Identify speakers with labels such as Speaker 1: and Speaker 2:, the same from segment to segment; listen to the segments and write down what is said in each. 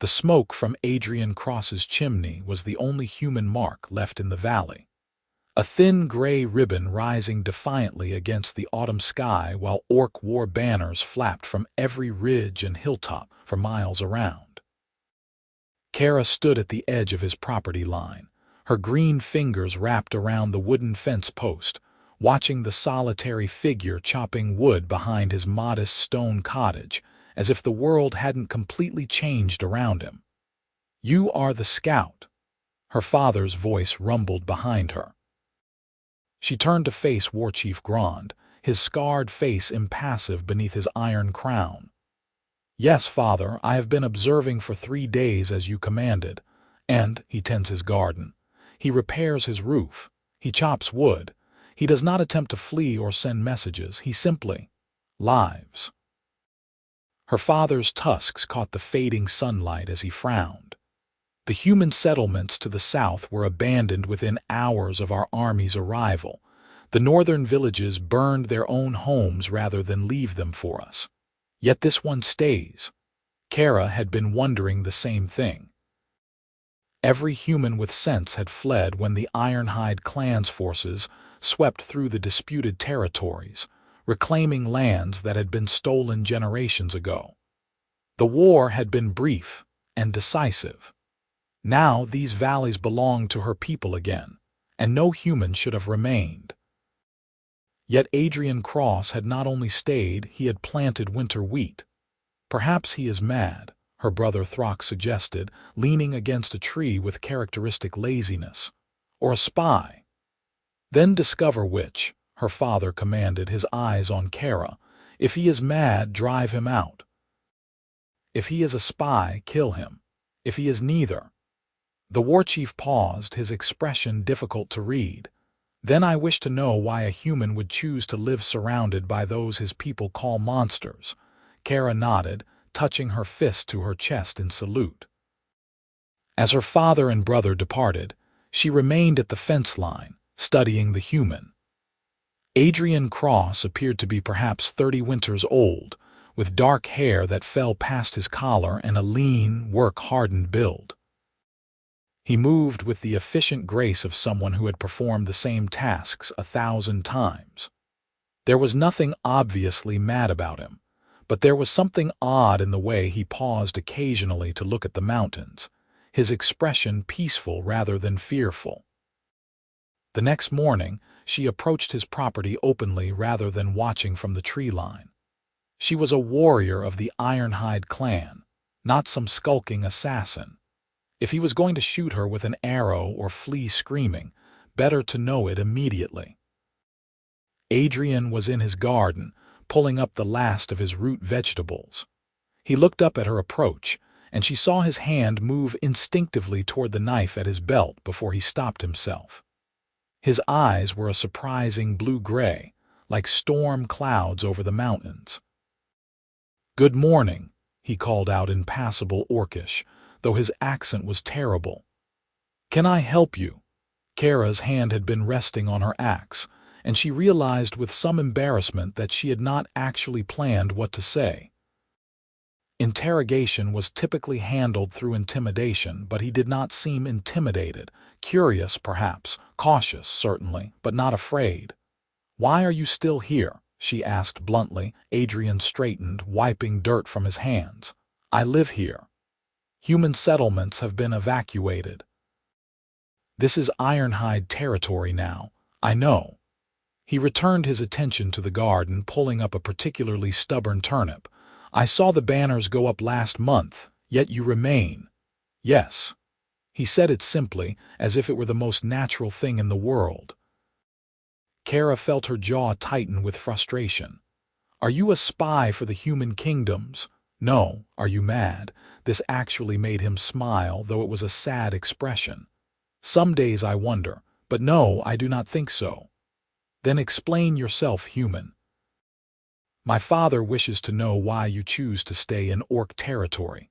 Speaker 1: The smoke from Adrian Cross's chimney was the only human mark left in the valley. A thin gray ribbon rising defiantly against the autumn sky while orc war banners flapped from every ridge and hilltop for miles around. Kerra stood at the edge of his property line, her green fingers wrapped around the wooden fence post, watching the solitary figure chopping wood behind his modest stone cottage, as if the world hadn't completely changed around him. "You are the scout," her father's voice rumbled behind her. She turned to face Warchief Grand, his scarred face impassive beneath his iron crown. "Yes, father, I have been observing for 3 days as you commanded, and he tends his garden. He repairs his roof. He chops wood. He does not attempt to flee or send messages. He simply lives." Her father's tusks caught the fading sunlight as he frowned. "The human settlements to the south were abandoned within hours of our army's arrival. The northern villages burned their own homes rather than leave them for us. Yet this one stays." Kerra had been wondering the same thing. Every human with sense had fled when the Ironhide Clan's forces swept through the disputed territories, reclaiming lands that had been stolen generations ago. The war had been brief and decisive. Now these valleys belonged to her people again, and no human should have remained. Yet Adrian Cross had not only stayed, he had planted winter wheat. "Perhaps he is mad," her brother Throck suggested, leaning against a tree with characteristic laziness. "Or a spy." "Then discover which," her father commanded, his eyes on Kerra. "If he is mad, drive him out. If he is a spy, kill him. If he is neither—" The warchief paused, his expression difficult to read. "Then I wish to know why a human would choose to live surrounded by those his people call monsters." Kerra nodded, touching her fist to her chest in salute. As her father and brother departed, she remained at the fence line, studying the human. Adrian Cross appeared to be perhaps 30 winters old, with dark hair that fell past his collar and a lean, work-hardened build. He moved with the efficient grace of someone who had performed the same tasks 1,000 times. There was nothing obviously mad about him, but there was something odd in the way he paused occasionally to look at the mountains, his expression peaceful rather than fearful. The next morning, she approached his property openly rather than watching from the tree line. She was a warrior of the Ironhide Clan, not some skulking assassin. If he was going to shoot her with an arrow or flee screaming, better to know it immediately. Adrian was in his garden, pulling up the last of his root vegetables. He looked up at her approach, and she saw his hand move instinctively toward the knife at his belt before he stopped himself. His eyes were a surprising blue-gray, like storm clouds over the mountains. "Good morning," he called out in passable Orcish, though his accent was terrible. "Can I help you?" Kerra's hand had been resting on her axe, and she realized with some embarrassment that she had not actually planned what to say. Interrogation was typically handled through intimidation, but he did not seem intimidated, curious perhaps, cautious certainly, but not afraid. "Why are you still here?" she asked bluntly. Adrian straightened, wiping dirt from his hands. "I live here. Human settlements have been evacuated. This is Ironhide territory now, I know." He returned his attention to the garden, pulling up a particularly stubborn turnip. "I saw the banners go up last month, yet you remain." "Yes." He said it simply, as if it were the most natural thing in the world. Kerra felt her jaw tighten with frustration. "Are you a spy for the human kingdoms? No, are you mad?" This actually made him smile, though it was a sad expression. "Some days I wonder, but no, I do not think so." "Then explain yourself, human." "My father wishes to know why you choose to stay in Orc territory."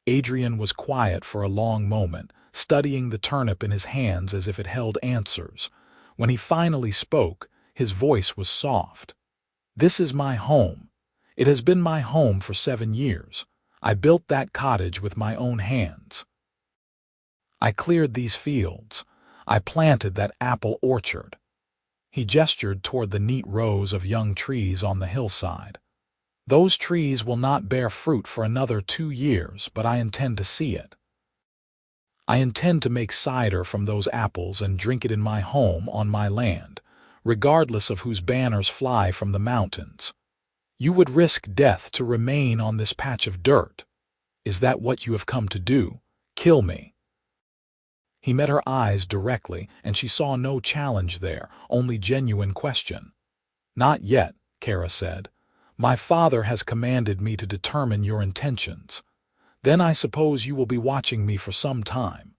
Speaker 1: Adrian was quiet for a long moment, studying the turnip in his hands as if it held answers. When he finally spoke, his voice was soft. "This is my home. It has been my home for 7 years. I built that cottage with my own hands. I cleared these fields. I planted that apple orchard." He gestured toward the neat rows of young trees on the hillside. "Those trees will not bear fruit for another 2 years, but I intend to see it. I intend to make cider from those apples and drink it in my home on my land, regardless of whose banners fly from the mountains. You would risk death to remain on this patch of dirt. Is that what you have come to do? Kill me?" He met her eyes directly, and she saw no challenge there, only genuine question. "Not yet," Kerra said. "My father has commanded me to determine your intentions. Then I suppose you will be watching me for some time."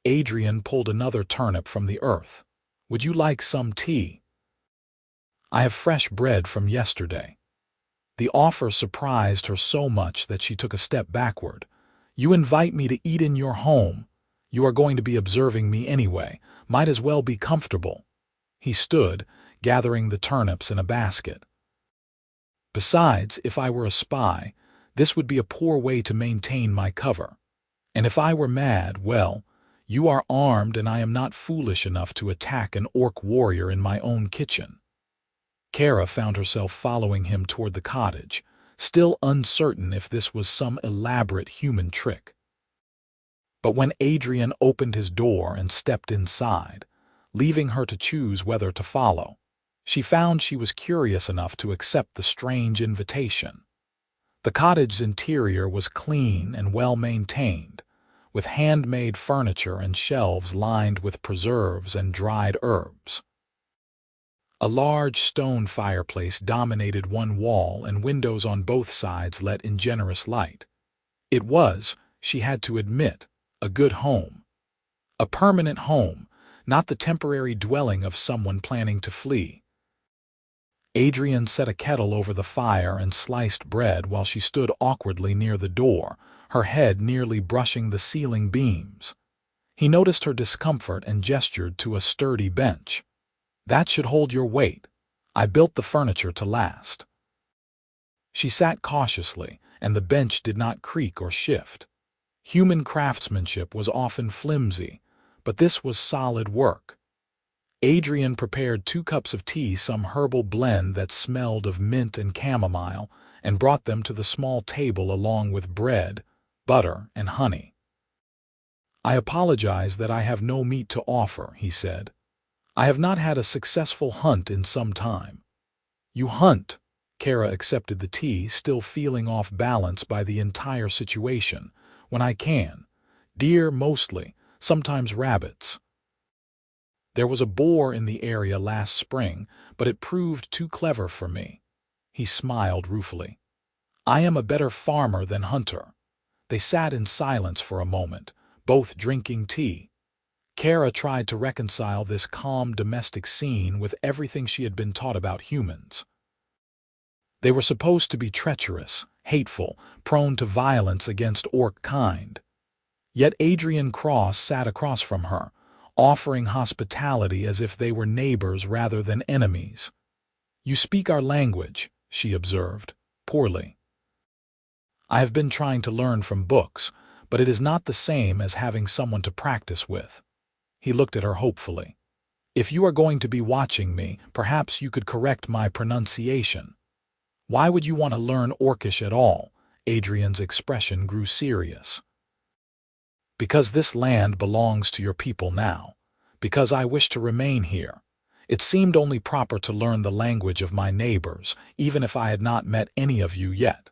Speaker 1: Adrian pulled another turnip from the earth. "Would you like some tea?" "I have fresh bread from yesterday." The offer surprised her so much that she took a step backward. "You invite me to eat in your home. You are going to be observing me anyway. Might as well be comfortable." He stood, gathering the turnips in a basket. "Besides, if I were a spy, this would be a poor way to maintain my cover. And if I were mad, well, you are armed and I am not foolish enough to attack an orc warrior in my own kitchen." Kerra found herself following him toward the cottage, still uncertain if this was some elaborate human trick. But when Adrian opened his door and stepped inside, leaving her to choose whether to follow, she found she was curious enough to accept the strange invitation. The cottage's interior was clean and well-maintained, with handmade furniture and shelves lined with preserves and dried herbs. A large stone fireplace dominated one wall, and windows on both sides let in generous light. It was, she had to admit, a good home. A permanent home, not the temporary dwelling of someone planning to flee. Adrian set a kettle over the fire and sliced bread while she stood awkwardly near the door, her head nearly brushing the ceiling beams. He noticed her discomfort and gestured to a sturdy bench. "That should hold your weight. I built the furniture to last." She sat cautiously, and the bench did not creak or shift. Human craftsmanship was often flimsy, but this was solid work. Adrian prepared 2 cups of tea, some herbal blend that smelled of mint and chamomile, and brought them to the small table along with bread, butter, and honey. "I apologize that I have no meat to offer," he said. "I have not had a successful hunt in some time." "You hunt?" Kerra accepted the tea, still feeling off balance by the entire situation. "When I can. Deer mostly, sometimes rabbits. There was a boar in the area last spring, but it proved too clever for me." He smiled ruefully. "I am a better farmer than hunter." They sat in silence for a moment, both drinking tea. Kerra tried to reconcile this calm domestic scene with everything she had been taught about humans. They were supposed to be treacherous, hateful, prone to violence against orc kind. Yet Adrian Cross sat across from her, offering hospitality as if they were neighbors rather than enemies. "You speak our language," she observed, poorly. "I have been trying to learn from books, but it is not the same as having someone to practice with." He looked at her hopefully. "If you are going to be watching me, perhaps you could correct my pronunciation." "Why would you want to learn Orcish at all?" Adrian's expression grew serious. "Because this land belongs to your people now. Because I wish to remain here. It seemed only proper to learn the language of my neighbors, even if I had not met any of you yet.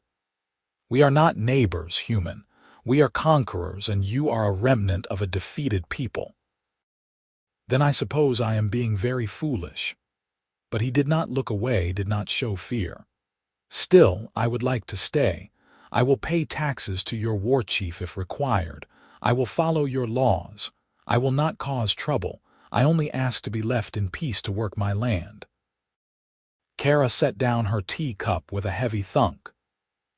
Speaker 1: We are not neighbors, human. We are conquerors, and you are a remnant of a defeated people." "Then I suppose I am being very foolish." But he did not look away, did not show fear. "Still, I would like to stay. I will pay taxes to your war chief if required. I will follow your laws. I will not cause trouble. I only ask to be left in peace to work my land." Kerra set down her teacup with a heavy thunk.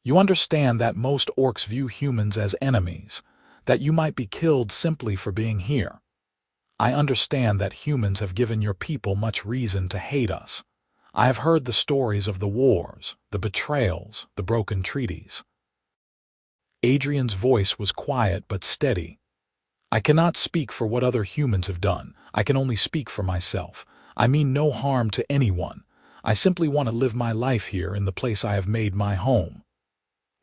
Speaker 1: "You understand that most orcs view humans as enemies, that you might be killed simply for being here. I understand that humans have given your people much reason to hate us. I have heard the stories of the wars, the betrayals, the broken treaties. Adrian's voice was quiet but steady. "I cannot speak for what other humans have done. I can only speak for myself. I mean no harm to anyone. I simply want to live my life here in the place I have made my home."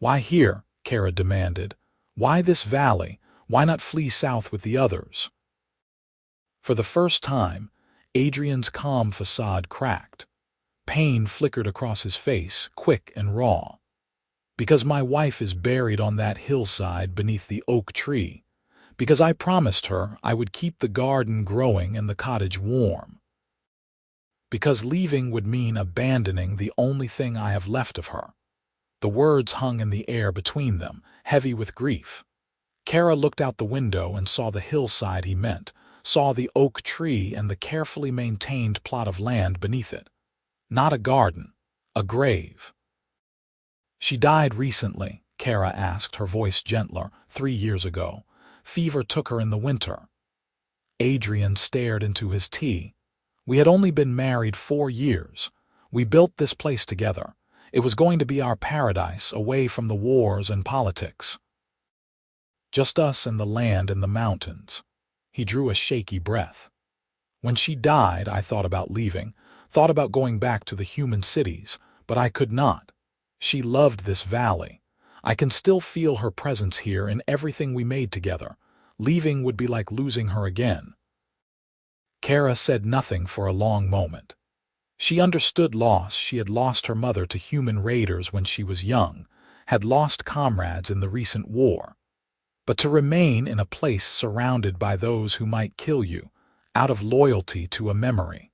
Speaker 1: "Why here?" Kerra demanded. "Why this valley? Why not flee south with the others?" For the first time, Adrian's calm facade cracked. Pain flickered across his face, quick and raw. "Because my wife is buried on that hillside beneath the oak tree. Because I promised her I would keep the garden growing and the cottage warm. Because leaving would mean abandoning the only thing I have left of her." The words hung in the air between them, heavy with grief. Kerra looked out the window and saw the hillside he meant, saw the oak tree and the carefully maintained plot of land beneath it. Not a garden, a grave. "She died recently," Kerra asked, her voice gentler. 3 years ago. Fever took her in the winter." Adrian stared into his tea. "We had only been married 4 years. We built this place together. It was going to be our paradise, away from the wars and politics. Just us and the land and the mountains." He drew a shaky breath. "When she died, I thought about leaving, thought about going back to the human cities, but I could not. She loved this valley. I can still feel her presence here in everything we made together. Leaving would be like losing her again." Kerra said nothing for a long moment. She understood loss. She had lost her mother to human raiders when she was young, had lost comrades in the recent war. But to remain in a place surrounded by those who might kill you, out of loyalty to a memory,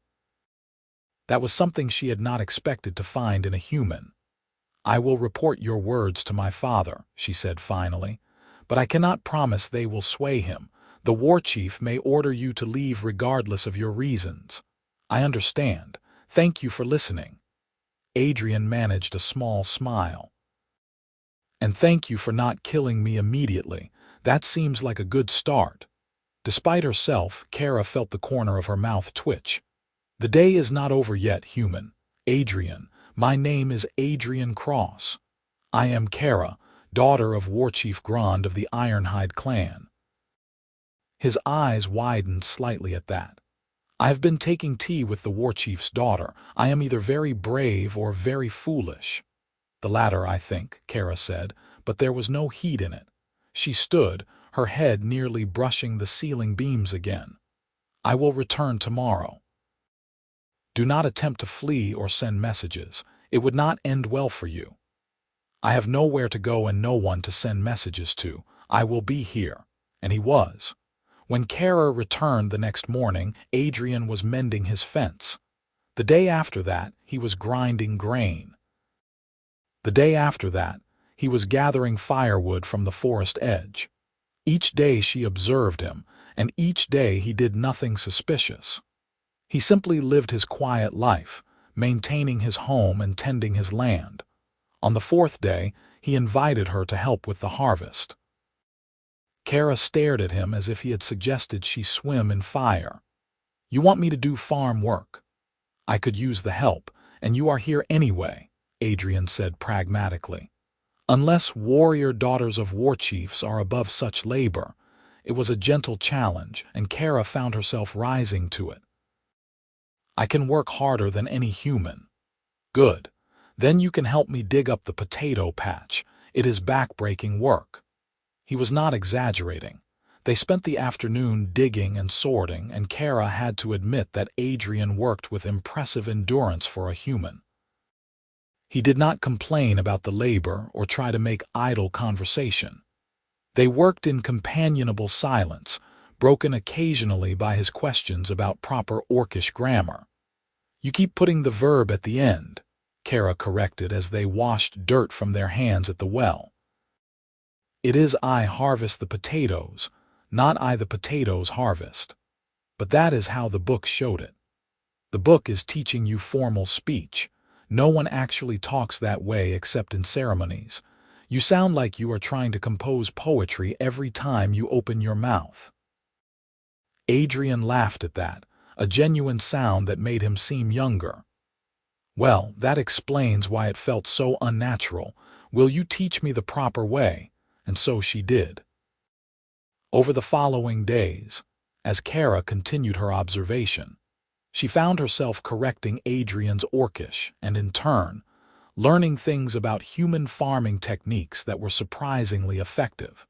Speaker 1: that was something she had not expected to find in a human. "I will report your words to my father," she said finally, "but I cannot promise they will sway him. The war chief may order you to leave regardless of your reasons. I understand. Thank you for listening." Adrian managed a small smile. "And thank you for not killing me immediately. That seems like a good start." Despite herself, Kerra felt the corner of her mouth twitch. "The day is not over yet, human. Adrian, my name is Adrian Cross. I am Kerra, daughter of War Chief Grand of the Ironhide Clan." His eyes widened slightly at that. "I have been taking tea with the War Chief's daughter. I am either very brave or very foolish." "The latter, I think," Kerra said, but there was no heat in it. She stood, her head nearly brushing the ceiling beams again. "I will return tomorrow. Do not attempt to flee or send messages. It would not end well for you. I have nowhere to go and no one to send messages to. I will be here." And he was. When Kerra returned the next morning, Adrian was mending his fence. The day after that, he was grinding grain. The day after that, he was gathering firewood from the forest edge. Each day she observed him, and each day he did nothing suspicious. He simply lived his quiet life, maintaining his home and tending his land. On the 4th day, he invited her to help with the harvest. Kerra stared at him as if he had suggested she swim in fire. "You want me to do farm work? I could use the help, and you are here anyway," Adrian said pragmatically. Unless warrior daughters of war chiefs are above such labor. It was a gentle challenge, and Kerra found herself rising to it. "I can work harder than any human." "Good. Then you can help me dig up the potato patch. It is back-breaking work." He was not exaggerating. They spent the afternoon digging and sorting, and Kerra had to admit that Adrian worked with impressive endurance for a human. He did not complain about the labor or try to make idle conversation. They worked in companionable silence, broken occasionally by his questions about proper Orcish grammar. "You keep putting the verb at the end," Kerra corrected as they washed dirt from their hands at the well. "It is I harvest the potatoes, not I the potatoes harvest." But that is how the book showed it. The book is teaching you formal speech. No one actually talks that way except in ceremonies. You sound like you are trying to compose poetry every time you open your mouth. Adrian laughed at that, a genuine sound that made him seem younger. "Well, that explains why it felt so unnatural. Will you teach me the proper way?" and so she did. Over the following days, as Kerra continued her observation, she found herself correcting Adrian's orcish and, in turn, learning things about human farming techniques that were surprisingly effective.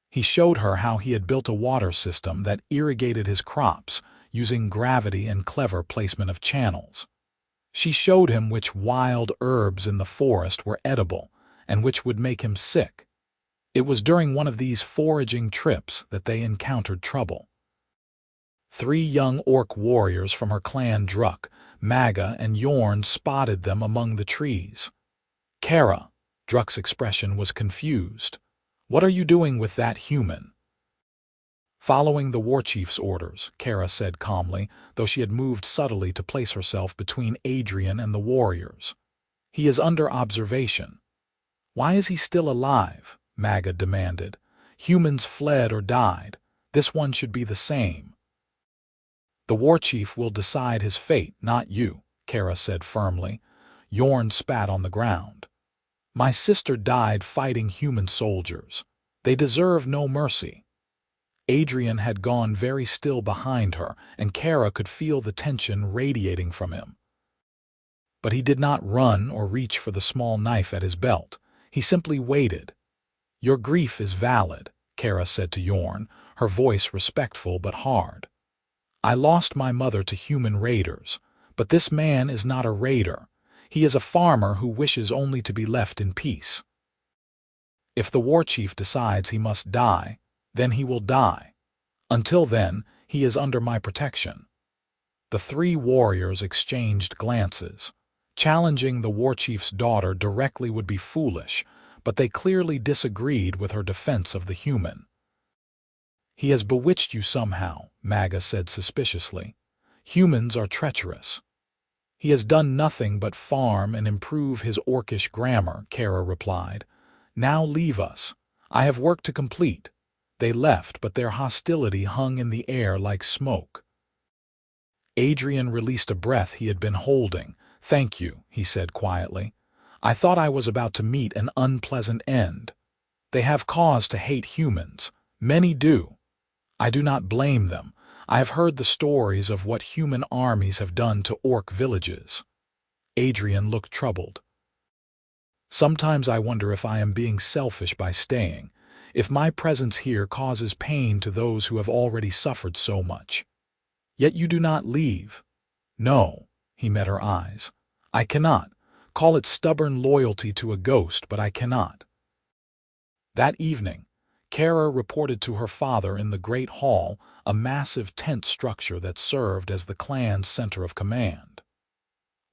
Speaker 1: He showed her how he had built a water system that irrigated his crops using gravity and clever placement of channels. She showed him which wild herbs in the forest were edible and which would make him sick. It was during one of these foraging trips that they encountered trouble. 3 young orc warriors from her clan Druck, Maga, and Yorn spotted them among the trees. Kerra, Druck's expression was confused. "What are you doing with that human?" "Following the warchief's orders," Kerra said calmly, though she had moved subtly to place herself between Adrian and the warriors. "He is under observation." "Why is he still alive?" Maga demanded. "Humans fled or died. This one should be the same." "The warchief will decide his fate, not you," Kerra said firmly. Yorn spat on the ground. "My sister died fighting human soldiers. They deserve no mercy." Adrian had gone very still behind her, and Kerra could feel the tension radiating from him. But he did not run or reach for the small knife at his belt. He simply waited. "Your grief is valid," Kerra said to Yorn, her voice respectful but hard. "I lost my mother to human raiders, but this man is not a raider. He is a farmer who wishes only to be left in peace. If the warchief decides he must die, then he will die. Until then, he is under my protection." The 3 warriors exchanged glances. Challenging the warchief's daughter directly would be foolish, but they clearly disagreed with her defense of the human. "He has bewitched you somehow," Maga said suspiciously. "Humans are treacherous." "He has done nothing but farm and improve his orcish grammar," Kerra replied. "Now leave us. I have work to complete." They left, but their hostility hung in the air like smoke. Adrian released a breath he had been holding. "Thank you," he said quietly. "I thought I was about to meet an unpleasant end. They have cause to hate humans. Many do. I do not blame them. I have heard the stories of what human armies have done to orc villages." Adrian looked troubled. "Sometimes I wonder if I am being selfish by staying, if my presence here causes pain to those who have already suffered so much. Yet you do not leave." "No," he met her eyes. "I cannot. Call it stubborn loyalty to a ghost, but I cannot." That evening, Kerra reported to her father in the Great Hall, a massive tent structure that served as the clan's center of command.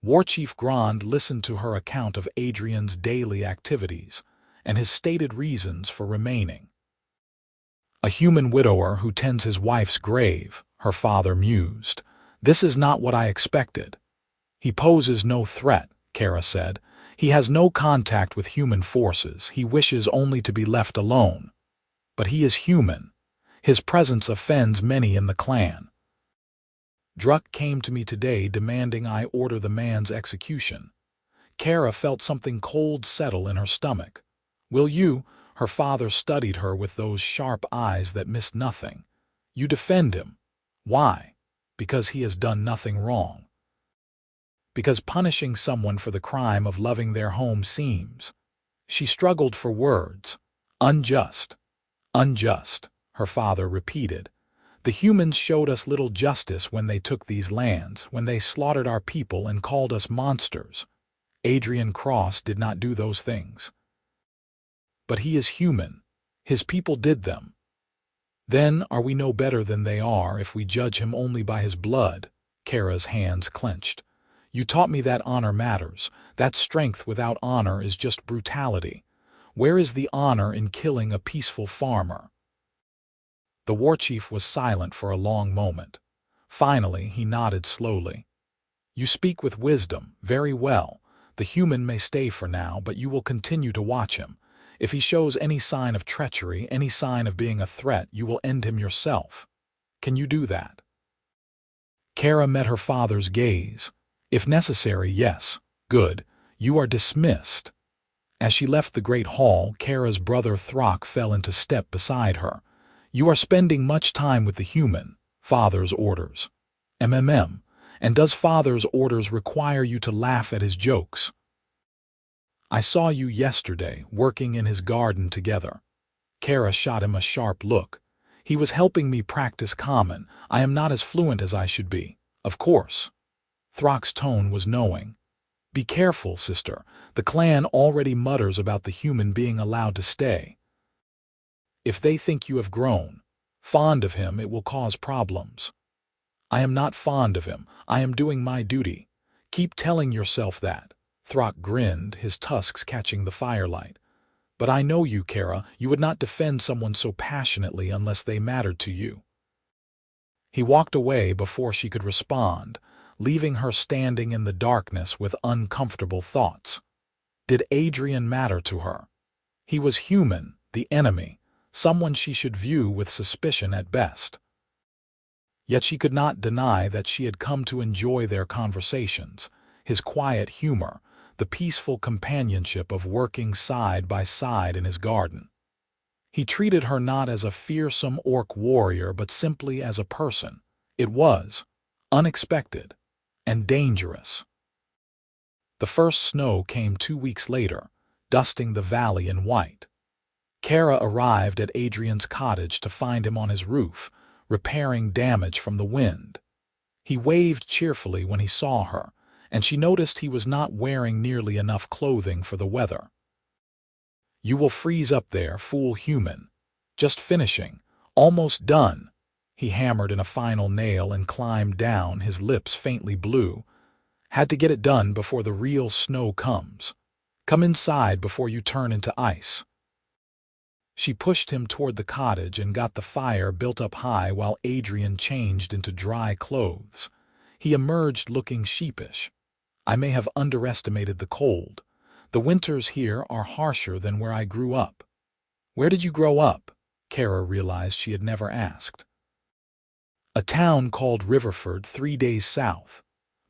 Speaker 1: Warchief Grand listened to her account of Adrian's daily activities and his stated reasons for remaining. "A human widower who tends his wife's grave," her father mused. "This is not what I expected." "He poses no threat," Kerra said. "He has no contact with human forces. He wishes only to be left alone. But he is human. His presence offends many in the clan. Druck came to me today demanding I order the man's execution." Kerra felt something cold settle in her stomach. "Will you?" Her father studied her with those sharp eyes that missed nothing. "You defend him. Why? Because he has done nothing wrong. Because punishing someone for the crime of loving their home seems—" She struggled for words. "Unjust. Unjust," her father repeated. "The humans showed us little justice when they took these lands, when they slaughtered our people and called us monsters. Adrian Cross did not do those things. But he is human. His people did them. Then are we no better than they are if we judge him only by his blood?" Kerra's hands clenched. "You taught me that honor matters, that strength without honor is just brutality. Where is the honor in killing a peaceful farmer?" The warchief was silent for a long moment. Finally, he nodded slowly. "You speak with wisdom. Very well. The human may stay for now, but you will continue to watch him. If he shows any sign of treachery, any sign of being a threat, you will end him yourself. Can you do that?" Kerra met her father's gaze. "If necessary, yes. Good. You are dismissed." As she left the great hall, Kerra's brother Throck fell into step beside her. "You are spending much time with the human. Father's orders. And does father's orders require you to laugh at his jokes? I saw you yesterday, working in his garden together." Kerra shot him a sharp look. "He was helping me practice common. I am not as fluent as I should be. Of course." Throck's tone was knowing. "Be careful, sister. The clan already mutters about the human being allowed to stay. If they think you have grown fond of him, it will cause problems." "I am not fond of him. I am doing my duty. Keep telling yourself that." Throck grinned, his tusks catching the firelight. "But I know you, Kerra. You would not defend someone so passionately unless they mattered to you." He walked away before she could respond, leaving her standing in the darkness with uncomfortable thoughts. Did Adrian matter to her? He was human, the enemy, someone she should view with suspicion at best. Yet she could not deny that she had come to enjoy their conversations, his quiet humor, the peaceful companionship of working side by side in his garden. He treated her not as a fearsome orc warrior but simply as a person. It was unexpected and dangerous. The first snow came 2 weeks later, dusting the valley in white. Kerra arrived at Adrian's cottage to find him on his roof, repairing damage from the wind. He waved cheerfully when he saw her, and she noticed he was not wearing nearly enough clothing for the weather. "You will freeze up there, fool human." "Just finishing. Almost done." He hammered in a final nail and climbed down, his lips faintly blue. "Had to get it done before the real snow comes. Come inside before you turn into ice." She pushed him toward the cottage and got the fire built up high while Adrian changed into dry clothes. He emerged looking sheepish. "I may have underestimated the cold. The winters here are harsher than where I grew up." "Where did you grow up?" Kerra realized she had never asked. "A town called Riverford, 3 days south.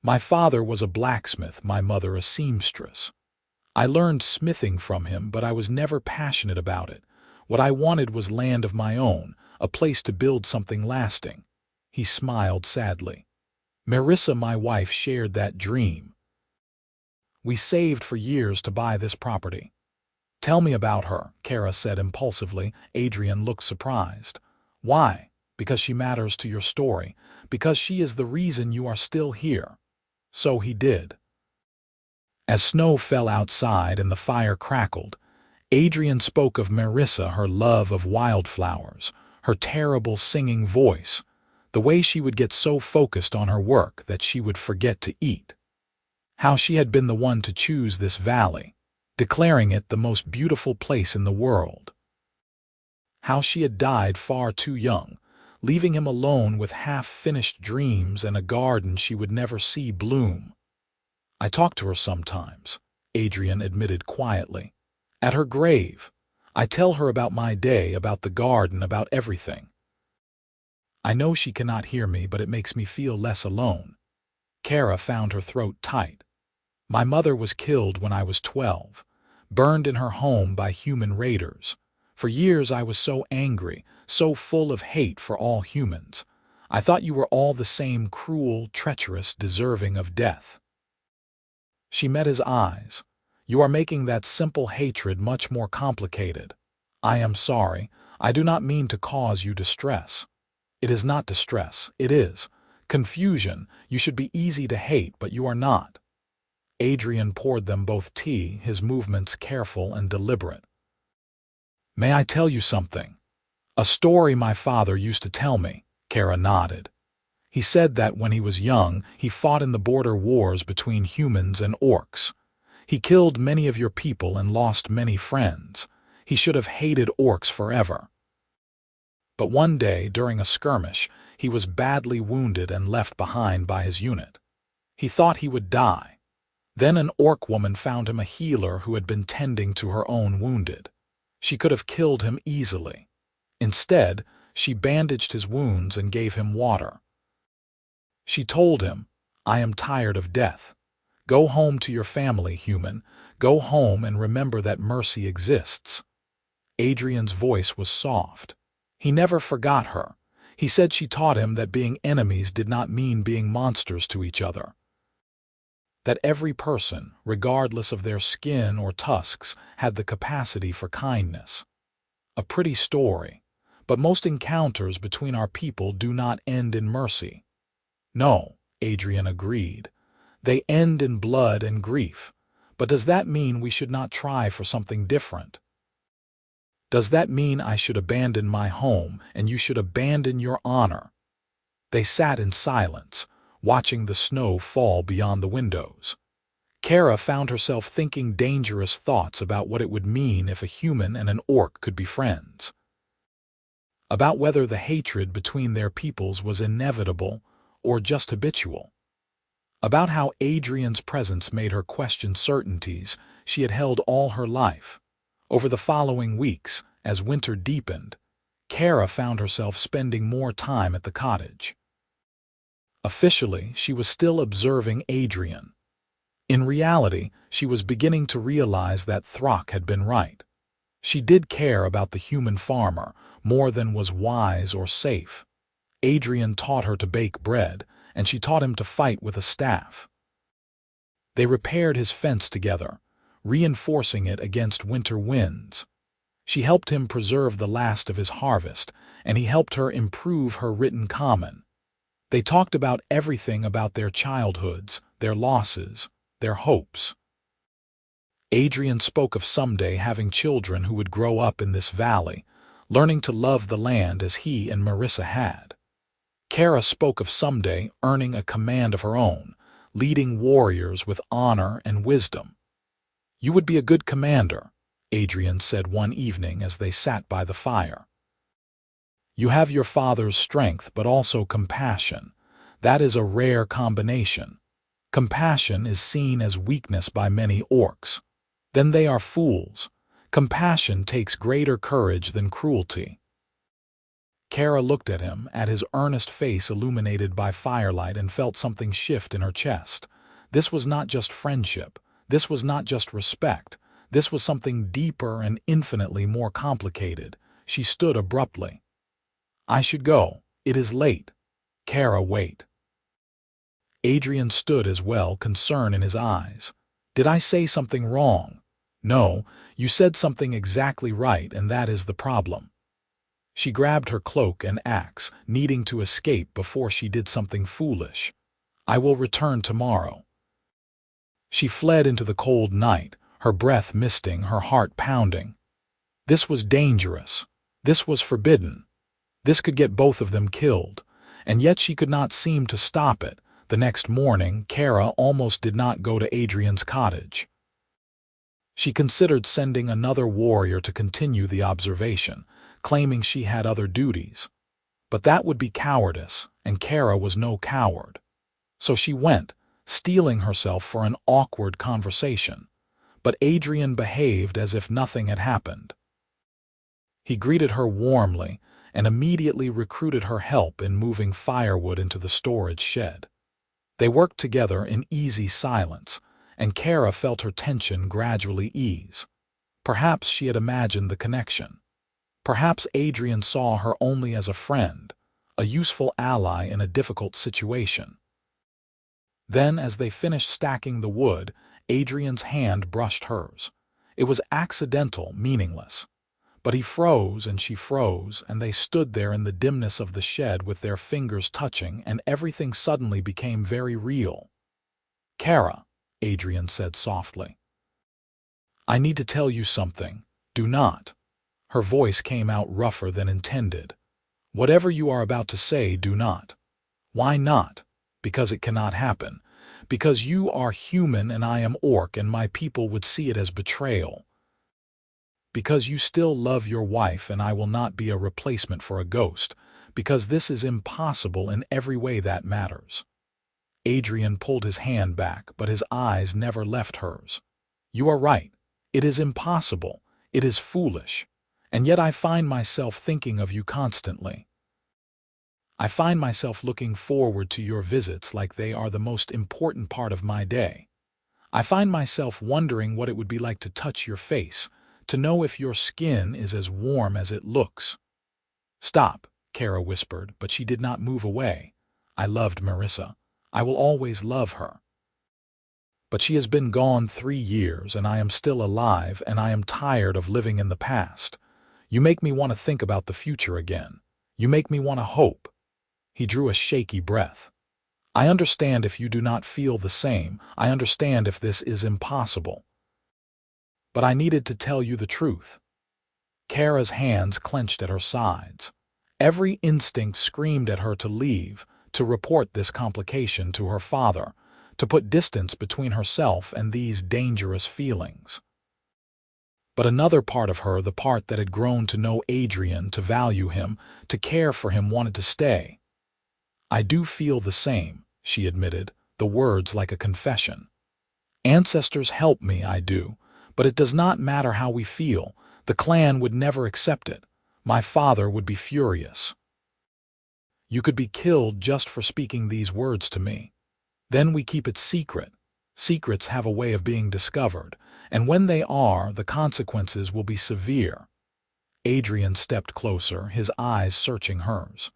Speaker 1: My father was a blacksmith, my mother a seamstress. I learned smithing from him, but I was never passionate about it. What I wanted was land of my own, a place to build something lasting." He smiled sadly. "Marissa, my wife, shared that dream. We saved for years to buy this property." "Tell me about her," Kerra said impulsively. Adrian looked surprised. "Why?" "Because she matters to your story. Because she is the reason you are still here." So he did. As snow fell outside and the fire crackled, Adrian spoke of Marissa, her love of wildflowers, her terrible singing voice, the way she would get so focused on her work that she would forget to eat. How she had been the one to choose this valley, declaring it the most beautiful place in the world. How she had died far too young, leaving him alone with half-finished dreams and a garden she would never see bloom. "I talk to her sometimes," Adrian admitted quietly. "At her grave. I tell her about my day, about the garden, about everything. I know she cannot hear me, but it makes me feel less alone." Kerra found her throat tight. "My mother was killed when I was 12, burned in her home by human raiders. For years I was so angry, so full of hate for all humans. I thought you were all the same, cruel, treacherous, deserving of death." She met his eyes. "You are making that simple hatred much more complicated. I am sorry. I do not mean to cause you distress." "It is not distress. It is confusion. You should be easy to hate, but you are not." Adrian poured them both tea, his movements careful and deliberate. "May I tell you something? A story my father used to tell me." Kerra nodded. "He said that when he was young, he fought in the border wars between humans and orcs. He killed many of your people and lost many friends. He should have hated orcs forever. But one day, during a skirmish, he was badly wounded and left behind by his unit. He thought he would die. Then an orc woman found him a healer who had been tending to her own wounded. She could have killed him easily. Instead, she bandaged his wounds and gave him water. She told him, 'I am tired of death. Go home to your family, human. Go home and remember that mercy exists." Adrian's voice was soft. He never forgot her. He said she taught him that being enemies did not mean being monsters to each other. That every person, regardless of their skin or tusks, had the capacity for kindness. A pretty story, but most encounters between our people do not end in mercy. No, Adrian agreed. They end in blood and grief. But does that mean we should not try for something different? Does that mean I should abandon my home and you should abandon your honor? They sat in silence, watching the snow fall beyond the windows. Kerra found herself thinking dangerous thoughts about what it would mean if a human and an orc could be friends. About whether the hatred between their peoples was inevitable or just habitual. About how Adrian's presence made her question certainties she had held all her life. Over the following weeks, as winter deepened, Kerra found herself spending more time at the cottage. Officially, she was still observing Adrian. In reality, she was beginning to realize that Throck had been right. She did care about the human farmer more than was wise or safe. Adrian taught her to bake bread, and she taught him to fight with a staff. They repaired his fence together, reinforcing it against winter winds. She helped him preserve the last of his harvest, and he helped her improve her written common. They talked about everything about their childhoods, their losses, their hopes. Adrian spoke of someday having children who would grow up in this valley, learning to love the land as he and Marissa had. Kerra spoke of someday earning a command of her own, leading warriors with honor and wisdom. "You would be a good commander," Adrian said one evening as they sat by the fire. "You have your father's strength but also compassion. That is a rare combination. Compassion is seen as weakness by many orcs. Then they are fools. Compassion takes greater courage than cruelty." Kerra looked at him, at his earnest face illuminated by firelight, and felt something shift in her chest. This was not just friendship. This was not just respect. This was something deeper and infinitely more complicated. She stood abruptly. "I should go. It is late." "Kerra, wait." Adrian stood as well, concern in his eyes. "Did I say something wrong?" "No, you said something exactly right, and that is the problem." She grabbed her cloak and axe, needing to escape before she did something foolish. "I will return tomorrow." She fled into the cold night, her breath misting, her heart pounding. This was dangerous. This was forbidden. This could get both of them killed, and yet she could not seem to stop it. The next morning, Kerra almost did not go to Adrian's cottage. She considered sending another warrior to continue the observation, claiming she had other duties. But that would be cowardice, and Kerra was no coward. So she went, steeling herself for an awkward conversation. But Adrian behaved as if nothing had happened. He greeted her warmly and immediately recruited her help in moving firewood into the storage shed. They worked together in easy silence, and Kerra felt her tension gradually ease. Perhaps she had imagined the connection. Perhaps Adrian saw her only as a friend, a useful ally in a difficult situation. Then, as they finished stacking the wood, Adrian's hand brushed hers. It was accidental, meaningless. But he froze and she froze, and they stood there in the dimness of the shed with their fingers touching, and everything suddenly became very real. "Kerra," Adrian said softly. "I need to tell you something. Do not." Her voice came out rougher than intended. "Whatever you are about to say, do not." "Why not?" "Because it cannot happen. Because you are human and I am orc, and my people would see it as betrayal. Because you still love your wife and I will not be a replacement for a ghost. Because this is impossible in every way that matters." Adrian pulled his hand back, but his eyes never left hers. "You are right. It is impossible. It is foolish. And yet I find myself thinking of you constantly. I find myself looking forward to your visits like they are the most important part of my day. I find myself wondering what it would be like to touch your face, to know if your skin is as warm as it looks." "Stop," Kerra whispered, but she did not move away. "I loved Marissa. I will always love her. But she has been gone 3 years, and I am still alive, and I am tired of living in the past. You make me want to think about the future again. You make me want to hope." He drew a shaky breath. "I understand if you do not feel the same. I understand if this is impossible. But I needed to tell you the truth." Kerra's hands clenched at her sides. Every instinct screamed at her to leave, to report this complication to her father, to put distance between herself and these dangerous feelings. But another part of her, the part that had grown to know Adrian, to value him, to care for him, wanted to stay. "I do feel the same," she admitted, the words like a confession. "Ancestors help me, I do, but it does not matter how we feel. The clan would never accept it. My father would be furious. You could be killed just for speaking these words to me. Then we keep it secret. Secrets have a way of being discovered, and when they are, the consequences will be severe." Adrian stepped closer, his eyes searching hers.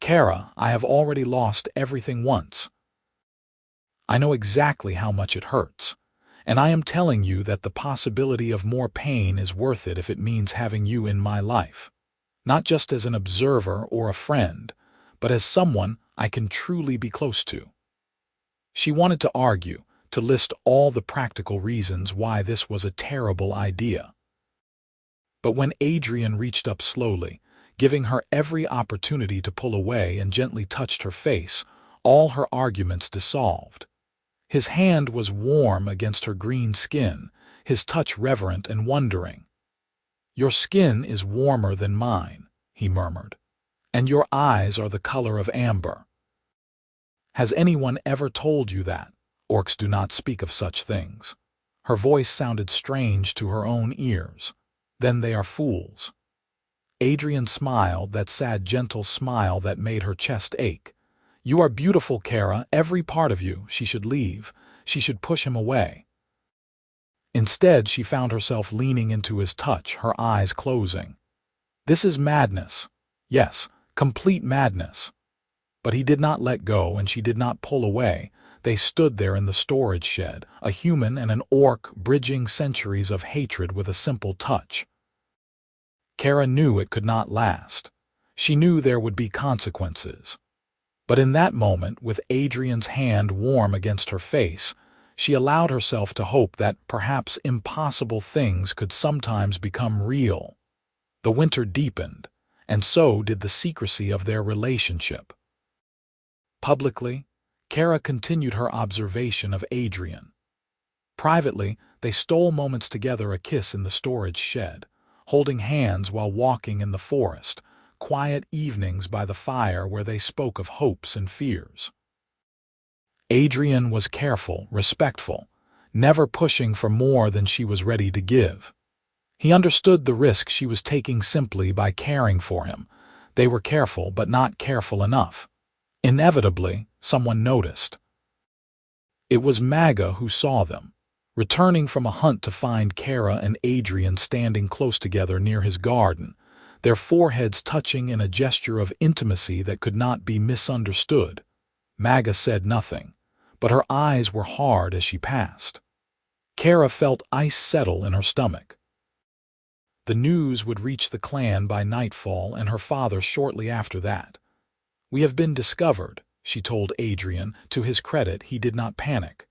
Speaker 1: "Kerra, I have already lost everything once. I know exactly how much it hurts, and I am telling you that the possibility of more pain is worth it if it means having you in my life. Not just as an observer or a friend, but as someone I can truly be close to." She wanted to argue, to list all the practical reasons why this was a terrible idea. But when Adrian reached up slowly, giving her every opportunity to pull away, and gently touched her face, all her arguments dissolved. His hand was warm against her green skin, his touch reverent and wondering. "Your skin is warmer than mine," he murmured, "and your eyes are the color of amber. Has anyone ever told you that? Orcs do not speak of such things." Her voice sounded strange to her own ears. "Then they are fools." Adrian smiled, that sad, gentle smile that made her chest ache. "You are beautiful, Kerra, every part of you." She should leave. She should push him away. Instead, she found herself leaning into his touch, her eyes closing. This is madness. Yes, complete madness. But he did not let go, and she did not pull away. They stood there in the storage shed, a human and an orc bridging centuries of hatred with a simple touch. Kerra knew it could not last. She knew there would be consequences. But in that moment, with Adrian's hand warm against her face, she allowed herself to hope that perhaps impossible things could sometimes become real. The winter deepened, and so did the secrecy of their relationship. Publicly, Kerra continued her observation of Adrian. Privately, they stole moments together, a kiss in the storage shed, holding hands while walking in the forest, quiet evenings by the fire where they spoke of hopes and fears. Adrian was careful, respectful, never pushing for more than she was ready to give. He understood the risk she was taking simply by caring for him. They were careful, but not careful enough. Inevitably, someone noticed. It was Magga who saw them, returning from a hunt to find Kerra and Adrian standing close together near his garden, their foreheads touching in a gesture of intimacy that could not be misunderstood. Magga said nothing, but her eyes were hard as she passed. Kerra felt ice settle in her stomach. The news would reach the clan by nightfall, and her father shortly after that. "We have been discovered," she told Adrian. To his credit, he did not panic.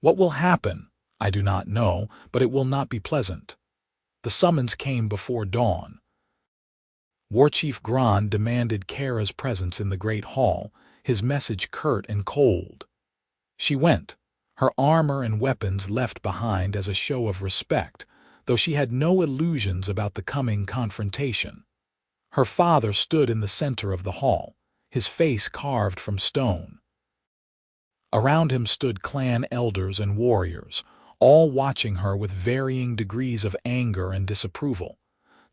Speaker 1: "What will happen? I do not know, but it will not be pleasant." The summons came before dawn. Warchief Gran demanded Kerra's presence in the great hall, his message curt and cold. She went, her armor and weapons left behind as a show of respect, though she had no illusions about the coming confrontation. Her father stood in the center of the hall, his face carved from stone. Around him stood clan elders and warriors, all watching her with varying degrees of anger and disapproval.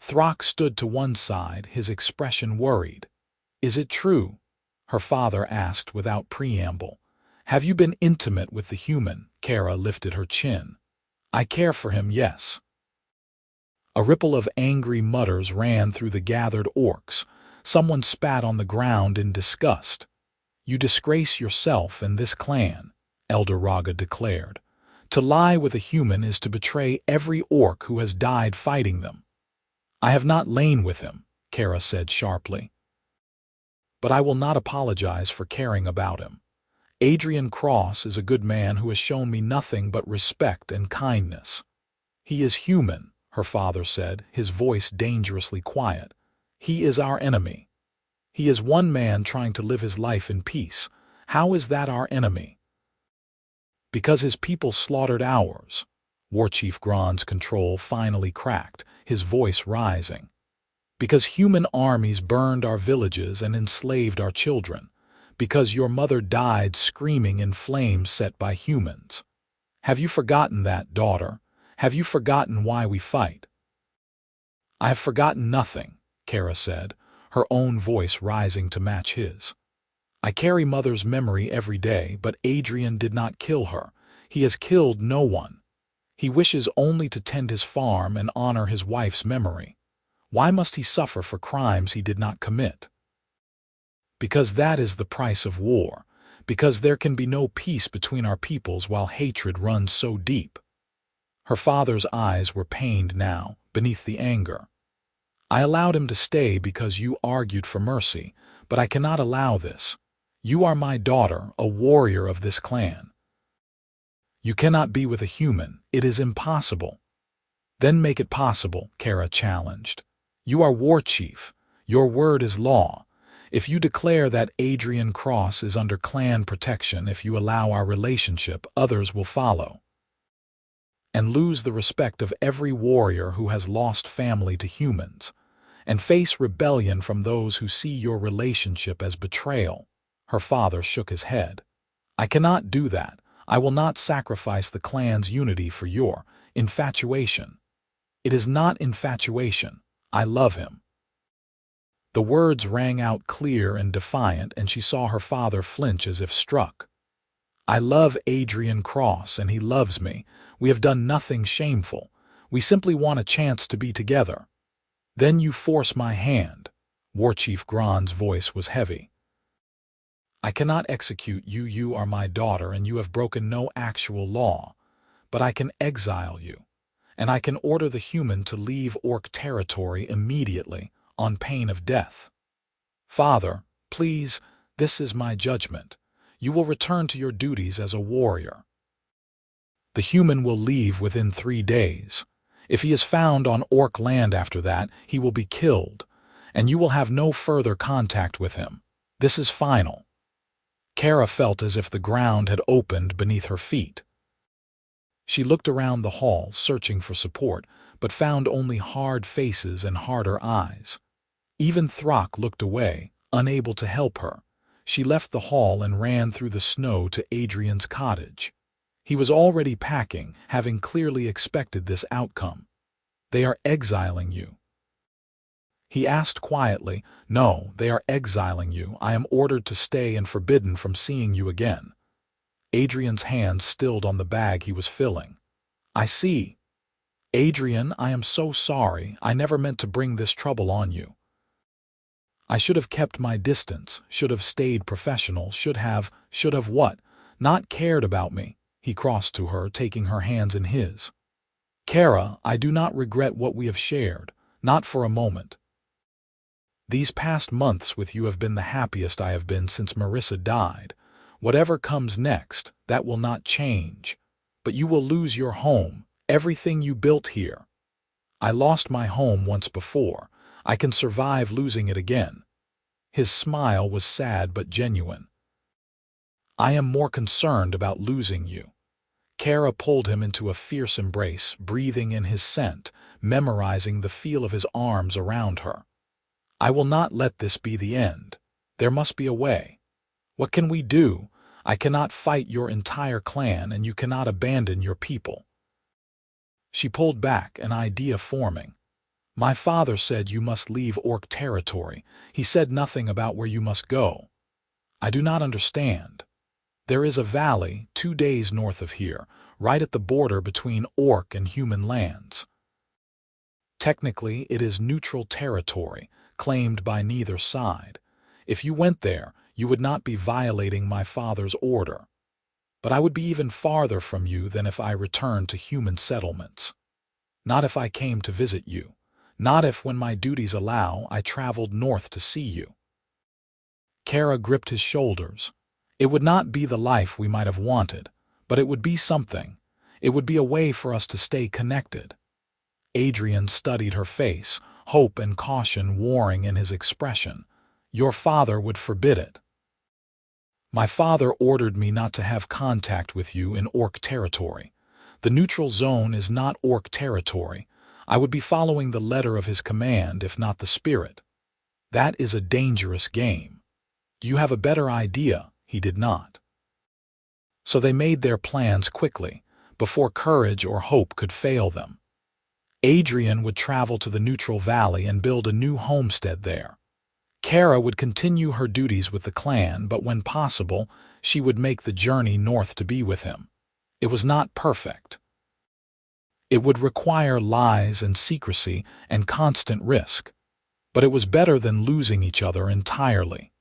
Speaker 1: Throck stood to one side, his expression worried. "Is it true?" her father asked without preamble. Have you been intimate with the human? Kerra lifted her chin. I care for him, yes. A ripple of angry mutters ran through the gathered orcs. Someone spat on the ground in disgust. You disgrace yourself and this clan, Elder Raga declared. To lie with a human is to betray every orc who has died fighting them. I have not lain with him, Kerra said sharply. But I will not apologize for caring about him. Adrian Cross is a good man who has shown me nothing but respect and kindness. He is human, her father said, his voice dangerously quiet. He is our enemy. He is one man trying to live his life in peace. How is that our enemy? Because his people slaughtered ours. Warchief Gron's control finally cracked, his voice rising. Because human armies burned our villages and enslaved our children. Because your mother died screaming in flames set by humans. Have you forgotten that, daughter? Have you forgotten why we fight? I have forgotten nothing, Kerra said, her own voice rising to match his. I carry mother's memory every day, but Adrian did not kill her. He has killed no one. He wishes only to tend his farm and honor his wife's memory. Why must he suffer for crimes he did not commit? Because that is the price of war, because there can be no peace between our peoples while hatred runs so deep. Her father's eyes were pained now, beneath the anger. I allowed him to stay because you argued for mercy, but I cannot allow this. You are my daughter, a warrior of this clan. You cannot be with a human. It is impossible. Then make it possible, Kerra challenged. You are war chief. Your word is law. If you declare that Adrian Cross is under clan protection, if you allow our relationship, others will follow. And lose the respect of every warrior who has lost family to humans, and face rebellion from those who see your relationship as betrayal. Her father shook his head. I cannot do that. I will not sacrifice the clan's unity for your infatuation. It is not infatuation. I love him. The words rang out clear and defiant, and she saw her father flinch as if struck. I love Adrian Cross, and he loves me. We have done nothing shameful. We simply want a chance to be together. Then you force my hand. Warchief Gron's voice was heavy. I cannot execute you. You are my daughter, and you have broken no actual law. But I can exile you, and I can order the human to leave orc territory immediately, on pain of death. Father, please, this is my judgment. You will return to your duties as a warrior. The human will leave within 3 days. If he is found on orc land after that, he will be killed, and you will have no further contact with him. This is final. Kerra felt as if the ground had opened beneath her feet. She looked around the hall, searching for support, but found only hard faces and harder eyes. Even Throck looked away, unable to help her. She left the hall and ran through the snow to Adrian's cottage. He was already packing, having clearly expected this outcome. They are exiling you. He asked quietly. No, they are exiling you. I am ordered to stay and forbidden from seeing you again. Adrian's hand stilled on the bag he was filling. I see. Adrian, I am so sorry. I never meant to bring this trouble on you. I should have kept my distance, should have stayed professional, should have what? Not cared about me. He crossed to her, taking her hands in his. Kerra, I do not regret what we have shared, not for a moment. These past months with you have been the happiest I have been since Marissa died. Whatever comes next, that will not change. But you will lose your home, everything you built here. I lost my home once before. I can survive losing it again. His smile was sad but genuine. I am more concerned about losing you. Kerra pulled him into a fierce embrace, breathing in his scent, memorizing the feel of his arms around her. I will not let this be the end. There must be a way. What can we do? I cannot fight your entire clan, and you cannot abandon your people. She pulled back, an idea forming. My father said you must leave orc territory. He said nothing about where you must go. I do not understand. There is a valley 2 days north of here, right at the border between orc and human lands. Technically, it is neutral territory, claimed by neither side. If you went there, you would not be violating my father's order. But I would be even farther from you than if I returned to human settlements. Not if I came to visit you. Not if, when my duties allow, I traveled north to see you. Kerra gripped his shoulders. It would not be the life we might have wanted, but it would be something. It would be a way for us to stay connected. Adrian studied her face, hope and caution warring in his expression. Your father would forbid it. My father ordered me not to have contact with you in orc territory. The neutral zone is not orc territory. I would be following the letter of his command, if not the spirit. That is a dangerous game. Do you have a better idea? He did not. So they made their plans quickly, before courage or hope could fail them. Adrian would travel to the neutral valley and build a new homestead there. Kerra would continue her duties with the clan, but when possible, she would make the journey north to be with him. It was not perfect. It would require lies and secrecy and constant risk. But it was better than losing each other entirely.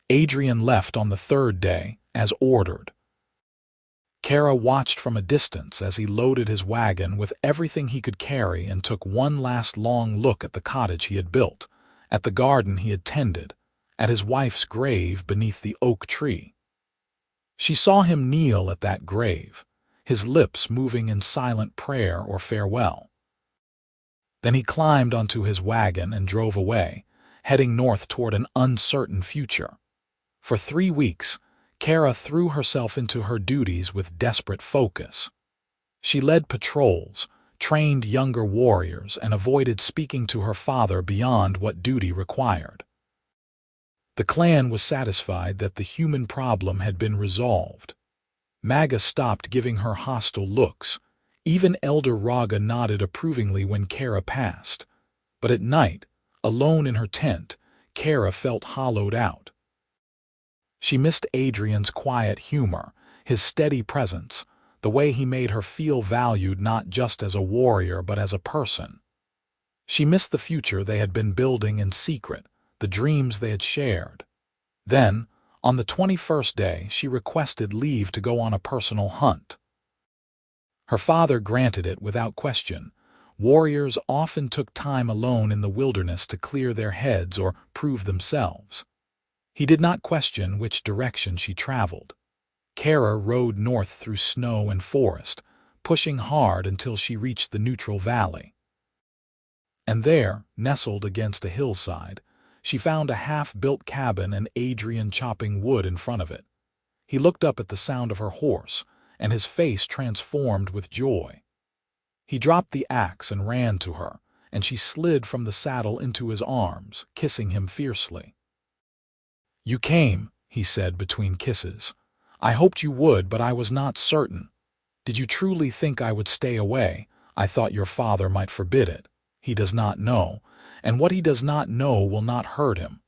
Speaker 1: Adrian left on the 3rd day, as ordered. Kerra watched from a distance as he loaded his wagon with everything he could carry and took one last long look at the cottage he had built, at the garden he had tended, at his wife's grave beneath the oak tree. She saw him kneel at that grave, his lips moving in silent prayer or farewell. Then he climbed onto his wagon and drove away, heading north toward an uncertain future. For 3 weeks, Kerra threw herself into her duties with desperate focus. She led patrols, trained younger warriors, and avoided speaking to her father beyond what duty required. The clan was satisfied that the human problem had been resolved. Maga stopped giving her hostile looks. Even Elder Raga nodded approvingly when Kerra passed. But at night, alone in her tent, Kerra felt hollowed out. She missed Adrian's quiet humor, his steady presence, the way he made her feel valued not just as a warrior but as a person. She missed the future they had been building in secret, the dreams they had shared. Then, on the 21st day, she requested leave to go on a personal hunt. Her father granted it without question. Warriors often took time alone in the wilderness to clear their heads or prove themselves. He did not question which direction she traveled. Kerra rode north through snow and forest, pushing hard until she reached the neutral valley. And there, nestled against a hillside, she found a half-built cabin and Adrian chopping wood in front of it. He looked up at the sound of her horse, and his face transformed with joy. He dropped the axe and ran to her, and she slid from the saddle into his arms, kissing him fiercely. "You came," he said between kisses. "I hoped you would, but I was not certain. Did you truly think I would stay away? I thought your father might forbid it. He does not know, and what he does not know will not hurt him."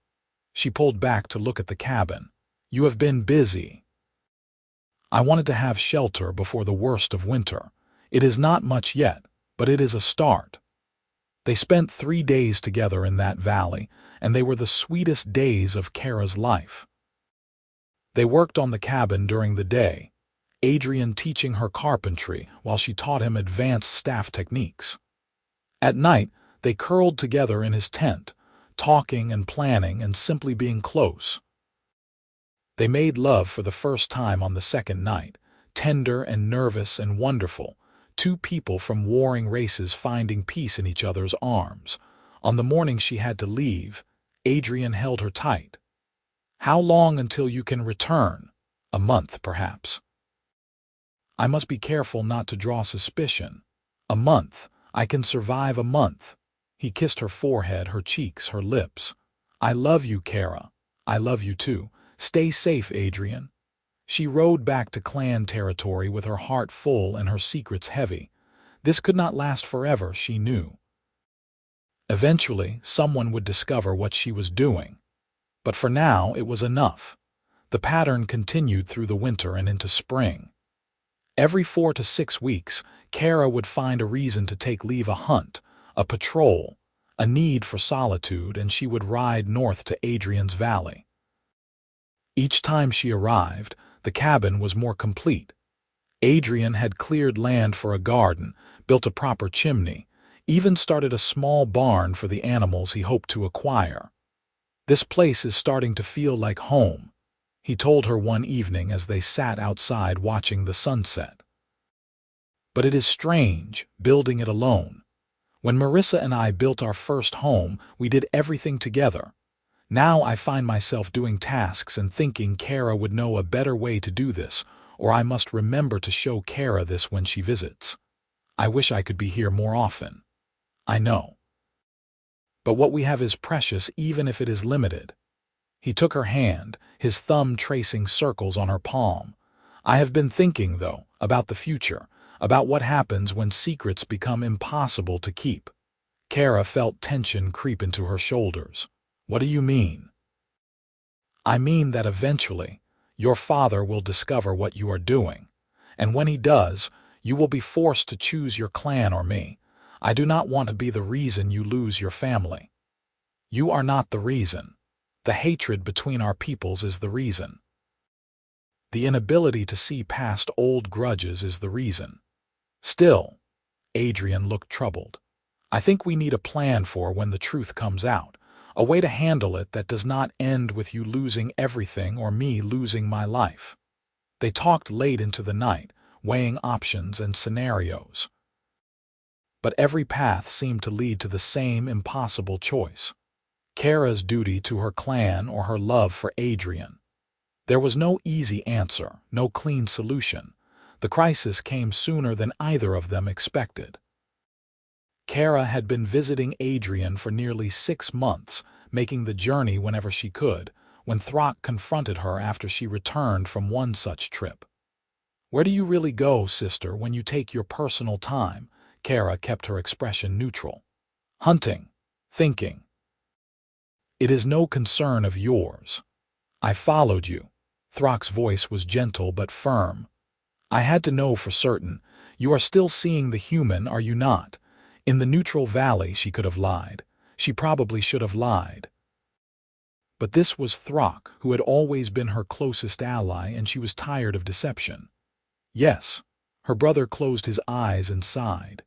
Speaker 1: She pulled back to look at the cabin. "You have been busy." "I wanted to have shelter before the worst of winter. It is not much yet, but it is a start." They spent 3 days together in that valley, and they were the sweetest days of Kerra's life. They worked on the cabin during the day, Adrian teaching her carpentry while she taught him advanced staff techniques. At night, they curled together in his tent, talking and planning and simply being close. They made love for the first time on the 2nd night, tender and nervous and wonderful, 2 people from warring races finding peace in each other's arms. On the morning she had to leave, Adrian held her tight. "How long until you can return?" "A month, perhaps." "I must be careful not to draw suspicion." "A month. I can survive a month." He kissed her forehead, her cheeks, her lips. "I love you, Kerra. I love you too. Stay safe, Adrian." She rode back to clan territory with her heart full and her secrets heavy. This could not last forever, she knew. Eventually, someone would discover what she was doing. But for now, it was enough. The pattern continued through the winter and into spring. Every 4 to 6 weeks, Kerra would find a reason to take leave, a hunt, a patrol, a need for solitude, and she would ride north to Adrian's valley. Each time she arrived, the cabin was more complete. Adrian had cleared land for a garden, built a proper chimney, even started a small barn for the animals he hoped to acquire. "This place is starting to feel like home," he told her one evening as they sat outside watching the sunset. "But it is strange, building it alone. When Marissa and I built our first home, we did everything together. Now I find myself doing tasks and thinking Kerra would know a better way to do this, or I must remember to show Kerra this when she visits. I wish I could be here more often. I know. But what we have is precious, even if it is limited." He took her hand, his thumb tracing circles on her palm. "I have been thinking, though, about the future, about what happens when secrets become impossible to keep." Kerra felt tension creep into her shoulders. "What do you mean?" "I mean that eventually, your father will discover what you are doing, and when he does, you will be forced to choose your clan or me. I do not want to be the reason you lose your family. You are not the reason. The hatred between our peoples is the reason. The inability to see past old grudges is the reason. Still," Adrian looked troubled, "I think we need a plan for when the truth comes out, a way to handle it that does not end with you losing everything or me losing my life." They talked late into the night, weighing options and scenarios. But every path seemed to lead to the same impossible choice: Kerra's duty to her clan or her love for Adrian. There was no easy answer, no clean solution. The crisis came sooner than either of them expected. Kerra had been visiting Adrian for nearly 6 months, making the journey whenever she could, when Throck confronted her after she returned from one such trip. "Where do you really go, sister, when you take your personal time?" Kerra kept her expression neutral. "Hunting. Thinking. It is no concern of yours." "I followed you." Throck's voice was gentle but firm. "I had to know for certain. You are still seeing the human, are you not? In the neutral valley she could have lied. She probably should have lied. But this was Throck, who had always been her closest ally, and she was tired of deception. "Yes." Her brother closed his eyes and sighed.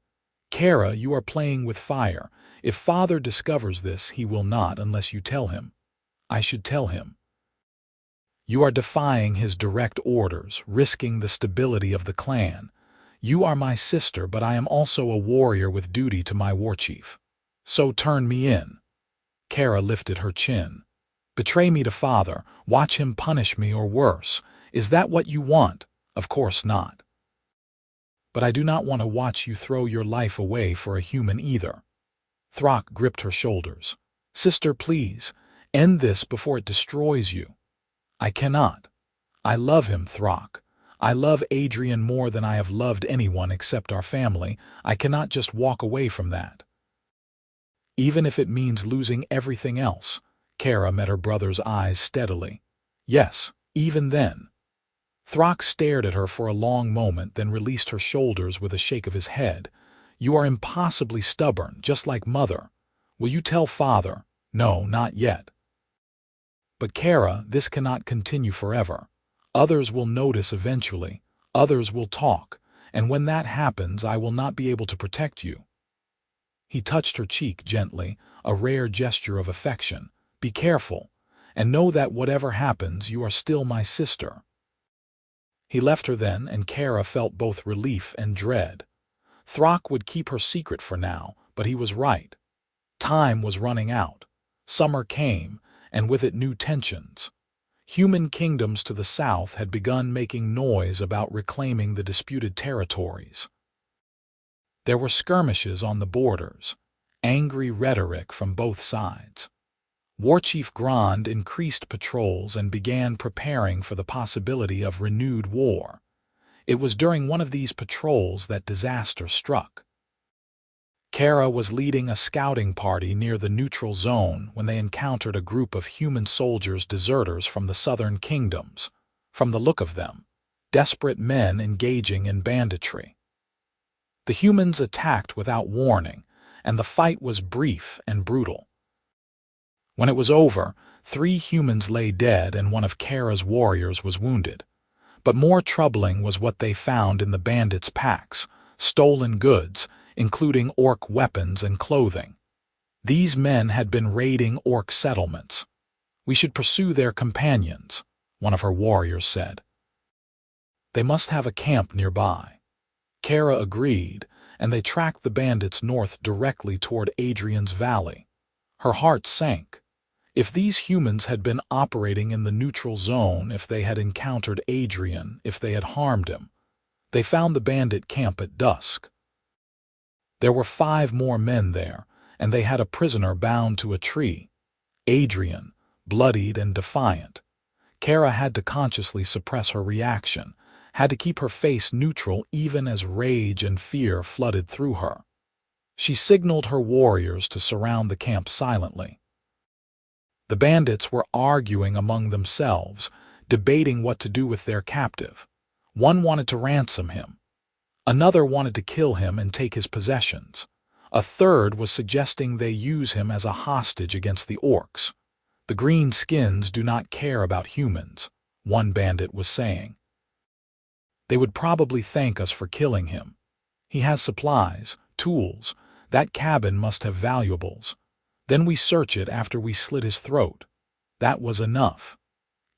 Speaker 1: "Kerra, you are playing with fire. If father discovers this, he will not unless you tell him." "I should tell him." "You are defying his direct orders, risking the stability of the clan. You are my sister, but I am also a warrior with duty to my warchief. So turn me in." Kerra lifted her chin. "Betray me to father, watch him punish me, or worse. Is that what you want? Of course not. But I do not want to watch you throw your life away for a human either." Throck gripped her shoulders. "Sister, please, end this before it destroys you." "I cannot. I love him, Throck. I love Adrian more than I have loved anyone except our family. I cannot just walk away from that. Even if it means losing everything else." Kerra met her brother's eyes steadily. "Yes, even then." Throck stared at her for a long moment, then released her shoulders with a shake of his head. "You are impossibly stubborn, just like mother. Will you tell father?" "No, not yet." "But Kerra, this cannot continue forever. Others will notice eventually. Others will talk. And when that happens, I will not be able to protect you." He touched her cheek gently, a rare gesture of affection. "Be careful, and know that whatever happens, you are still my sister." He left her then, and Kerra felt both relief and dread. Throck would keep her secret for now, but he was right. Time was running out. Summer came, and with it new tensions. Human kingdoms to the south had begun making noise about reclaiming the disputed territories. There were skirmishes on the borders, angry rhetoric from both sides. Warchief Grand increased patrols and began preparing for the possibility of renewed war. It was during one of these patrols that disaster struck. Kerra was leading a scouting party near the neutral zone when they encountered a group of human soldiers deserters from the southern kingdoms. From the look of them, desperate men engaging in banditry. The humans attacked without warning, and the fight was brief and brutal. When it was over, 3 humans lay dead and one of Kerra's warriors was wounded. But more troubling was what they found in the bandits' packs: stolen goods, including orc weapons and clothing. These men had been raiding orc settlements. "We should pursue their companions," one of her warriors said. "They must have a camp nearby." Kerra agreed, and they tracked the bandits north directly toward Adrian's valley. Her heart sank. If these humans had been operating in the neutral zone, if they had encountered Adrian, if they had harmed him. They found the bandit camp at dusk. There were 5 more men there, and they had a prisoner bound to a tree. Adrian, bloodied and defiant. Kerra had to consciously suppress her reaction, had to keep her face neutral even as rage and fear flooded through her. She signaled her warriors to surround the camp silently. The bandits were arguing among themselves, debating what to do with their captive. One wanted to ransom him. Another wanted to kill him and take his possessions. A third was suggesting they use him as a hostage against the orcs. "The green skins do not care about humans," one bandit was saying. "They would probably thank us for killing him. He has supplies, tools. That cabin must have valuables. Then we search it after we slit his throat." That was enough.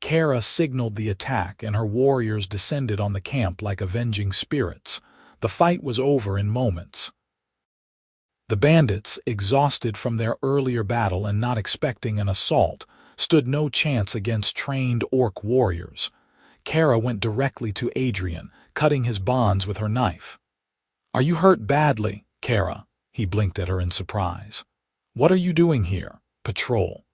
Speaker 1: Kerra signaled the attack and her warriors descended on the camp like avenging spirits. The fight was over in moments. The bandits, exhausted from their earlier battle and not expecting an assault, stood no chance against trained orc warriors. Kerra went directly to Adrian, cutting his bonds with her knife. "Are you hurt badly, Kerra?" He blinked at her in surprise. "What are you doing here? Patrol."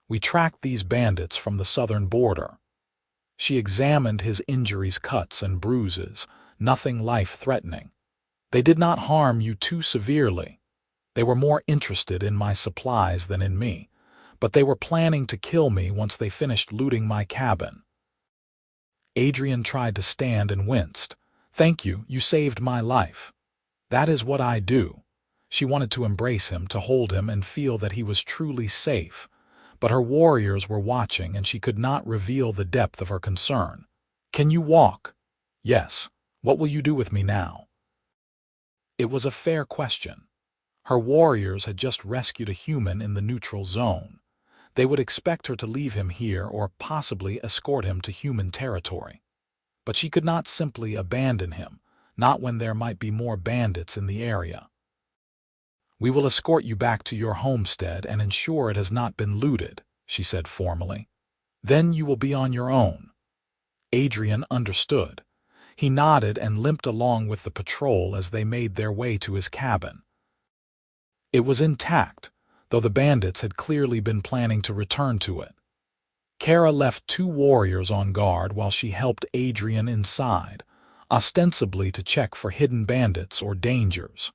Speaker 1: "We tracked these bandits from the southern border." She examined his injuries, cuts and bruises, nothing life-threatening. "They did not harm you too severely. They were more interested in my supplies than in me, but they were planning to kill me once they finished looting my cabin." Adrian tried to stand and winced. "Thank you, you saved my life. That is what I do." She wanted to embrace him, to hold him and feel that he was truly safe. But her warriors were watching and she could not reveal the depth of her concern. "Can you walk?" "Yes. What will you do with me now?" It was a fair question. Her warriors had just rescued a human in the neutral zone. They would expect her to leave him here or possibly escort him to human territory. But she could not simply abandon him, not when there might be more bandits in the area. "We will escort you back to your homestead and ensure it has not been looted," she said formally. "Then you will be on your own." Adrian understood. He nodded and limped along with the patrol as they made their way to his cabin. It was intact, though the bandits had clearly been planning to return to it. Kerra left 2 warriors on guard while she helped Adrian inside, ostensibly to check for hidden bandits or dangers.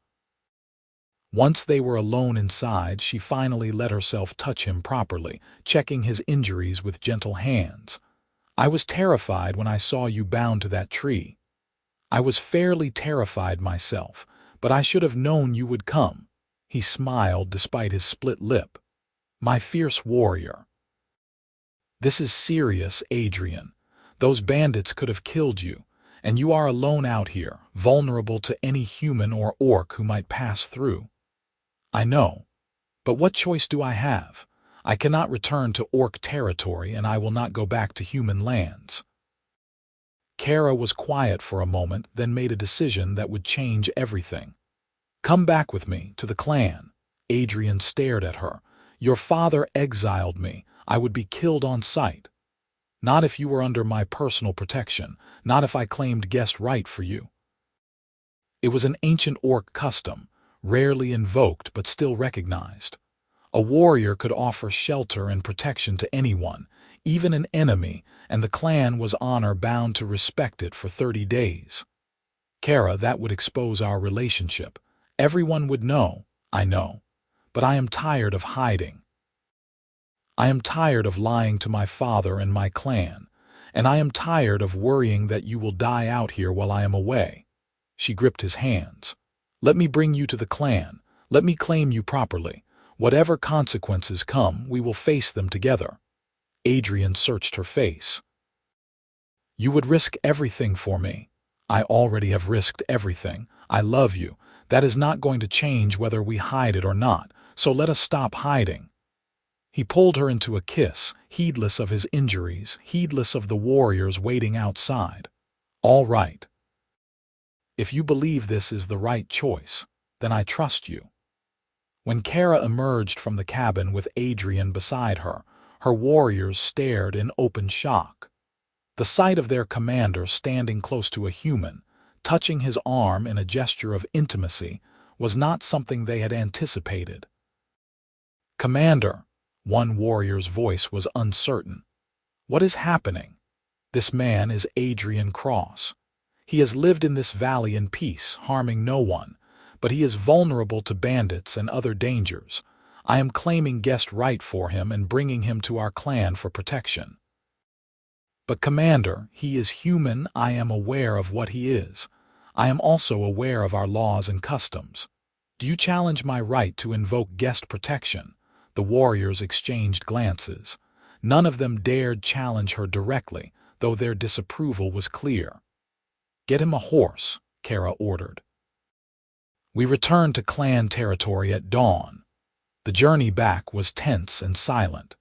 Speaker 1: Once they were alone inside, she finally let herself touch him properly, checking his injuries with gentle hands. "I was terrified when I saw you bound to that tree. I was fairly terrified myself, but I should have known you would come." He smiled despite his split lip. "My fierce warrior." "This is serious, Adrian. Those bandits could have killed you, and you are alone out here, vulnerable to any human or orc who might pass through." "I know. But what choice do I have? I cannot return to orc territory and I will not go back to human lands." Kerra was quiet for a moment, then made a decision that would change everything. "Come back with me to the clan." Adrian stared at her. "Your father exiled me. I would be killed on sight. Not if you were under my personal protection, not if I claimed guest right for you." It was an ancient orc custom, rarely invoked but still recognized. A warrior could offer shelter and protection to anyone, even an enemy, and the clan was honor-bound to respect it for 30 days. "Kerra, that would expose our relationship," Everyone would know, I know, but I am tired of hiding. I am tired of lying to my father and my clan, and I am tired of worrying that you will die out here while I am away. She gripped his hands. Let me bring you to the clan. Let me claim you properly. Whatever consequences come, we will face them together. Adrian searched her face. You would risk everything for me. I already have risked everything. I love you. That is not going to change whether we hide it or not, so let us stop hiding. He pulled her into a kiss, heedless of his injuries, heedless of the warriors waiting outside. All right. If you believe this is the right choice, then I trust you. When Kerra emerged from the cabin with Adrian beside her, her warriors stared in open shock. The sight of their commander standing close to a human, touching his arm in a gesture of intimacy, was not something they had anticipated. Commander, one warrior's voice was uncertain. What is happening? This man is Adrian Cross. He has lived in this valley in peace, harming no one, but he is vulnerable to bandits and other dangers. I am claiming guest right for him and bringing him to our clan for protection. But Commander, he is human. I am aware of what he is. I am also aware of our laws and customs. Do you challenge my right to invoke guest protection? The warriors exchanged glances. None of them dared challenge her directly, though their disapproval was clear. Get him a horse, Kerra ordered. We returned to clan territory at dawn. The journey back was tense and silent.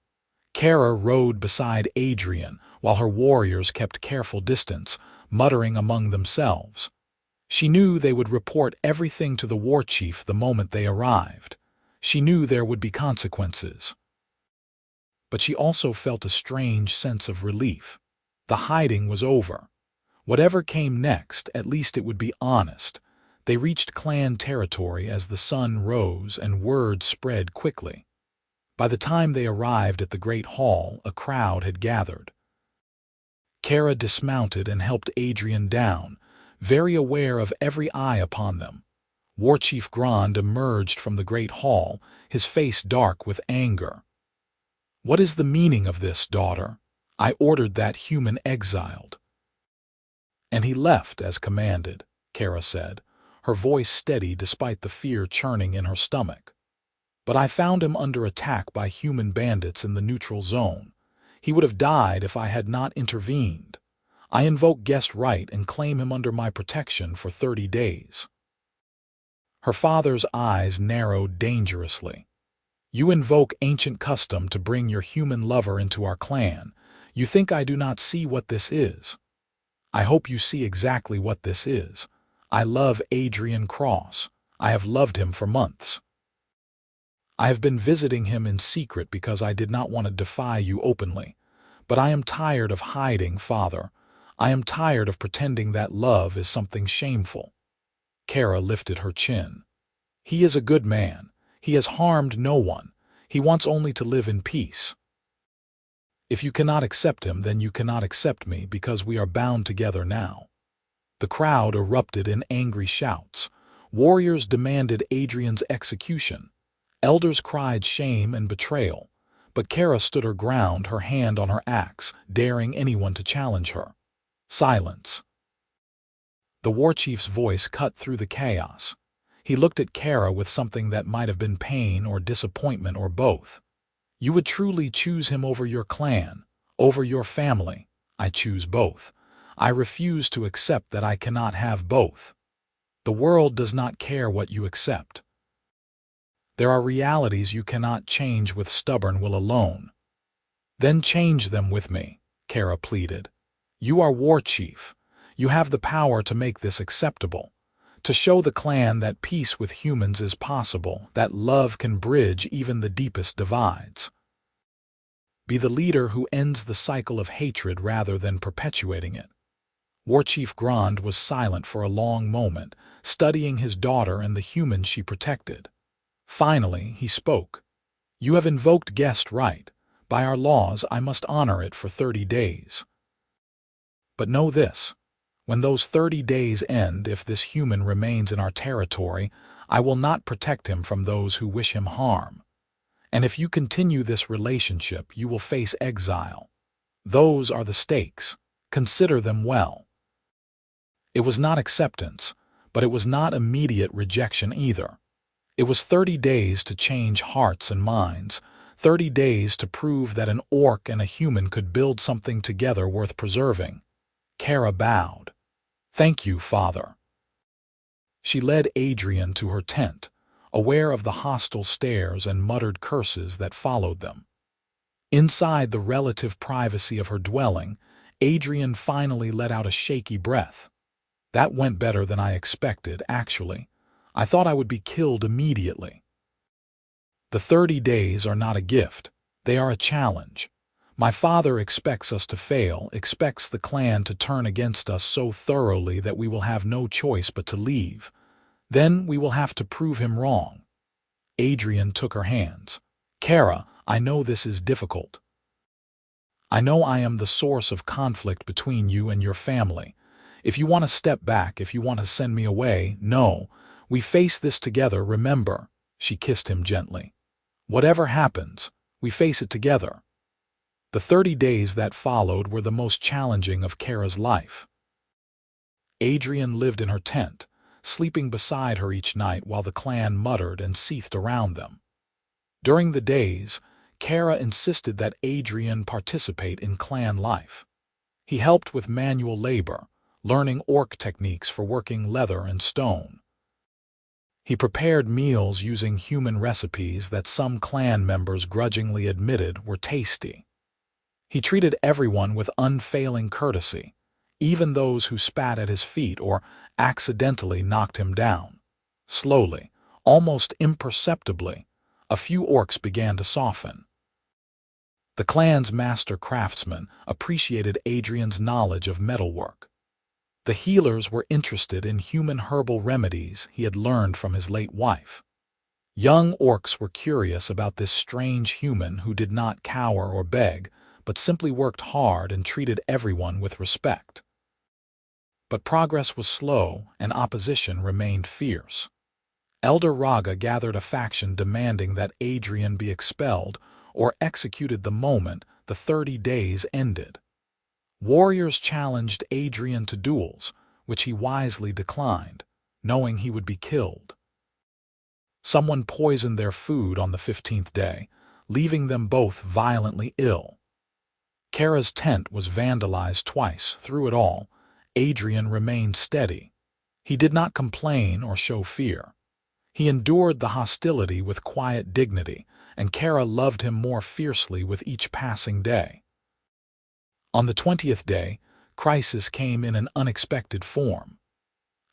Speaker 1: Kerra rode beside Adrian, while her warriors kept careful distance, muttering among themselves. She knew they would report everything to the war chief the moment they arrived. She knew there would be consequences. But she also felt a strange sense of relief. The hiding was over. Whatever came next, at least it would be honest. They reached clan territory as the sun rose and word spread quickly. By the time they arrived at the great hall, a crowd had gathered. Kerra dismounted and helped Adrian down, very aware of every eye upon them. War Chief Grand emerged from the great hall, his face dark with anger. What is the meaning of this, daughter? I ordered that human exiled. And he left as commanded, Kerra said, her voice steady despite the fear churning in her stomach. But I found him under attack by human bandits in the neutral zone. He would have died if I had not intervened. I invoke guest right and claim him under my protection for 30 days. Her father's eyes narrowed dangerously. You invoke ancient custom to bring your human lover into our clan. You think I do not see what this is? I hope you see exactly what this is. I love Adrian Cross. I have loved him for months. I have been visiting him in secret because I did not want to defy you openly. But I am tired of hiding, father. I am tired of pretending that love is something shameful. Kerra lifted her chin. He is a good man. He has harmed no one. He wants only to live in peace. If you cannot accept him, then you cannot accept me because we are bound together now. The crowd erupted in angry shouts. Warriors demanded Adrian's execution. Elders cried shame and betrayal. But Kerra stood her ground, her hand on her axe, daring anyone to challenge her. Silence. The war chief's voice cut through the chaos. He looked at Kerra with something that might have been pain or disappointment or both. You would truly choose him over your clan, over your family. I choose both. I refuse to accept that I cannot have both. The world does not care what you accept. There are realities you cannot change with stubborn will alone. Then change them with me, Kerra pleaded. You are war chief. You have the power to make this acceptable, to show the clan that peace with humans is possible, that love can bridge even the deepest divides. Be the leader who ends the cycle of hatred rather than perpetuating it. War Chief Grand was silent for a long moment, studying his daughter and the human she protected. Finally, he spoke. You have invoked guest right. By our laws, I must honor it for 30 days. But know this. When those 30 days end, if this human remains in our territory, I will not protect him from those who wish him harm. And if you continue this relationship, you will face exile. Those are the stakes. Consider them well. It was not acceptance, but it was not immediate rejection either. It was 30 days to change hearts and minds, 30 days to prove that an orc and a human could build something together worth preserving. Kerra bowed. "Thank you, Father." She led Adrian to her tent, aware of the hostile stares and muttered curses that followed them. Inside the relative privacy of her dwelling, Adrian finally let out a shaky breath. "That went better than I expected, actually. I thought I would be killed immediately." The 30 days are not a gift. They are a challenge. My father expects us to fail, expects the clan to turn against us so thoroughly that we will have no choice but to leave. Then we will have to prove him wrong. Adrian took her hands. "Kerra, I know this is difficult. I know I am the source of conflict between you and your family. If you want to step back, if you want to send me away, no. We face this together, remember." She kissed him gently. "Whatever happens, we face it together." The 30 days that followed were the most challenging of Kerra's life. Adrian lived in her tent, sleeping beside her each night while the clan muttered and seethed around them. During the days, Kerra insisted that Adrian participate in clan life. He helped with manual labor, learning orc techniques for working leather and stone. He prepared meals using human recipes that some clan members grudgingly admitted were tasty. He treated everyone with unfailing courtesy, even those who spat at his feet or accidentally knocked him down. Slowly, almost imperceptibly, a few orcs began to soften. The clan's master craftsmen appreciated Adrian's knowledge of metalwork. The healers were interested in human herbal remedies he had learned from his late wife. Young orcs were curious about this strange human who did not cower or beg, but simply worked hard and treated everyone with respect. But progress was slow and opposition remained fierce. Elder Raga gathered a faction demanding that Adrian be expelled or executed the moment the 30 days ended. Warriors challenged Adrian to duels, which he wisely declined, knowing he would be killed. Someone poisoned their food on the 15th day, leaving them both violently ill. Kerra's tent was vandalized twice. Through it all, Adrian remained steady. He did not complain or show fear. He endured the hostility with quiet dignity, and Kerra loved him more fiercely with each passing day. On the 20th day, crisis came in an unexpected form.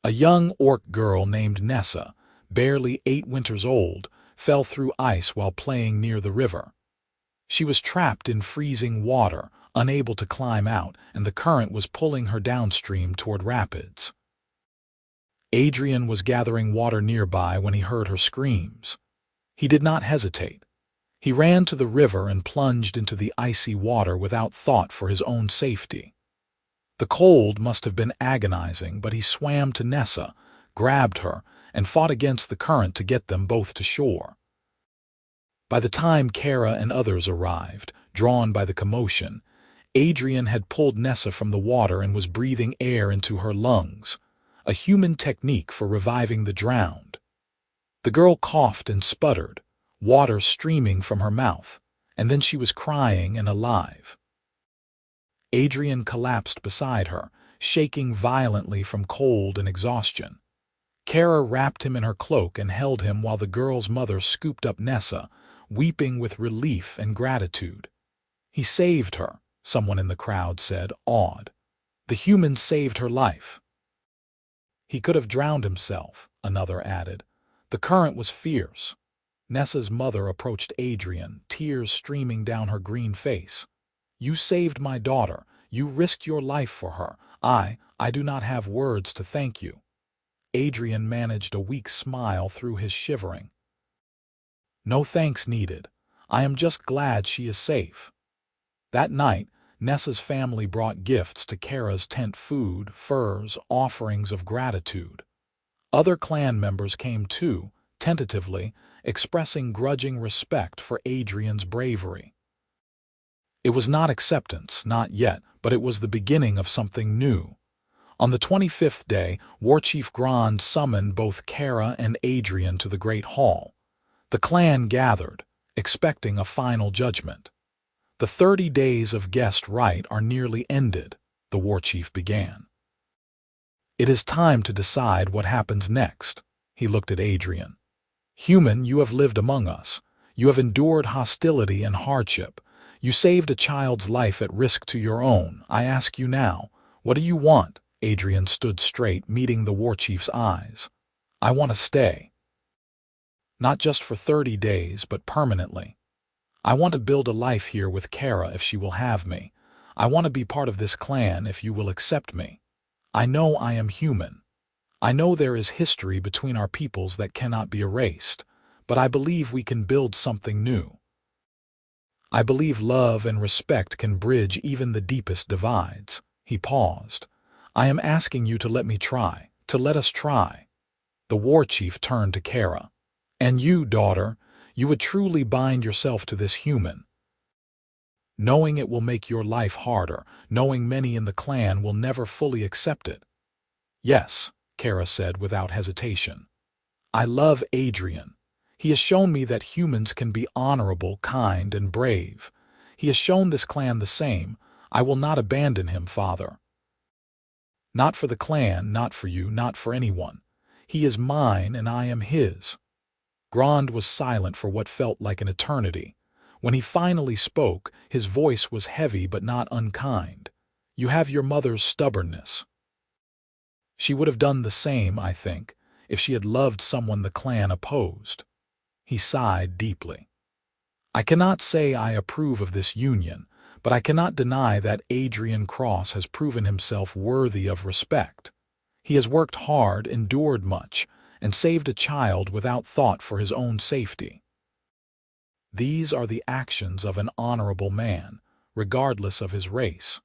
Speaker 1: A young orc girl named Nessa, barely 8 winters old, fell through ice while playing near the river. She was trapped in freezing water, unable to climb out, and the current was pulling her downstream toward rapids. Adrian was gathering water nearby when he heard her screams. He did not hesitate. He ran to the river and plunged into the icy water without thought for his own safety. The cold must have been agonizing, but he swam to Nessa, grabbed her, and fought against the current to get them both to shore. By the time Kerra and others arrived, drawn by the commotion, Adrian had pulled Nessa from the water and was breathing air into her lungs, a human technique for reviving the drowned. The girl coughed and sputtered, water streaming from her mouth, and then she was crying and alive. Adrian collapsed beside her, shaking violently from cold and exhaustion. Kerra wrapped him in her cloak and held him while the girl's mother scooped up Nessa, weeping with relief and gratitude. "He saved her," someone in the crowd said, awed. "The human saved her life." "He could have drowned himself," another added. "The current was fierce." Nessa's mother approached Adrian, tears streaming down her green face. "You saved my daughter. You risked your life for her. I do not have words to thank you." Adrian managed a weak smile through his shivering. "No thanks needed. I am just glad she is safe." That night, Nessa's family brought gifts to Kerra's tent: food, furs, offerings of gratitude. Other clan members came too, tentatively, expressing grudging respect for Adrian's bravery. It was not acceptance, not yet, but it was the beginning of something new. On the 25th day, Warchief Grand summoned both Kerra and Adrian to the Great Hall. The clan gathered, expecting a final judgment. "The 30 days of guest right are nearly ended," the Warchief began. "It is time to decide what happens next." He looked at Adrian. "Human, you have lived among us. You have endured hostility and hardship. You saved a child's life at risk to your own. I ask you now, what do you want?" Adrian stood straight, meeting the Warchief's eyes. "I want to stay. Not just for 30 days, but permanently. I want to build a life here with Kerra if she will have me. I want to be part of this clan if you will accept me. I know I am human. I know there is history between our peoples that cannot be erased, but I believe we can build something new. I believe love and respect can bridge even the deepest divides." He paused. "I am asking you to let me try, to let us try." The Warchief turned to Kerra. "And you, daughter, you would truly bind yourself to this human, knowing it will make your life harder, knowing many in the clan will never fully accept it?" "Yes," Kerra said without hesitation. "I love Adrian. He has shown me that humans can be honorable, kind, and brave. He has shown this clan the same. I will not abandon him, father. Not for the clan, not for you, not for anyone. He is mine and I am his." Grand was silent for what felt like an eternity. When he finally spoke, his voice was heavy but not unkind. "You have your mother's stubbornness. She would have done the same, I think, if she had loved someone the clan opposed." He sighed deeply. "I cannot say I approve of this union, but I cannot deny that Adrian Cross has proven himself worthy of respect. He has worked hard, endured much, and saved a child without thought for his own safety. These are the actions of an honorable man, regardless of his race."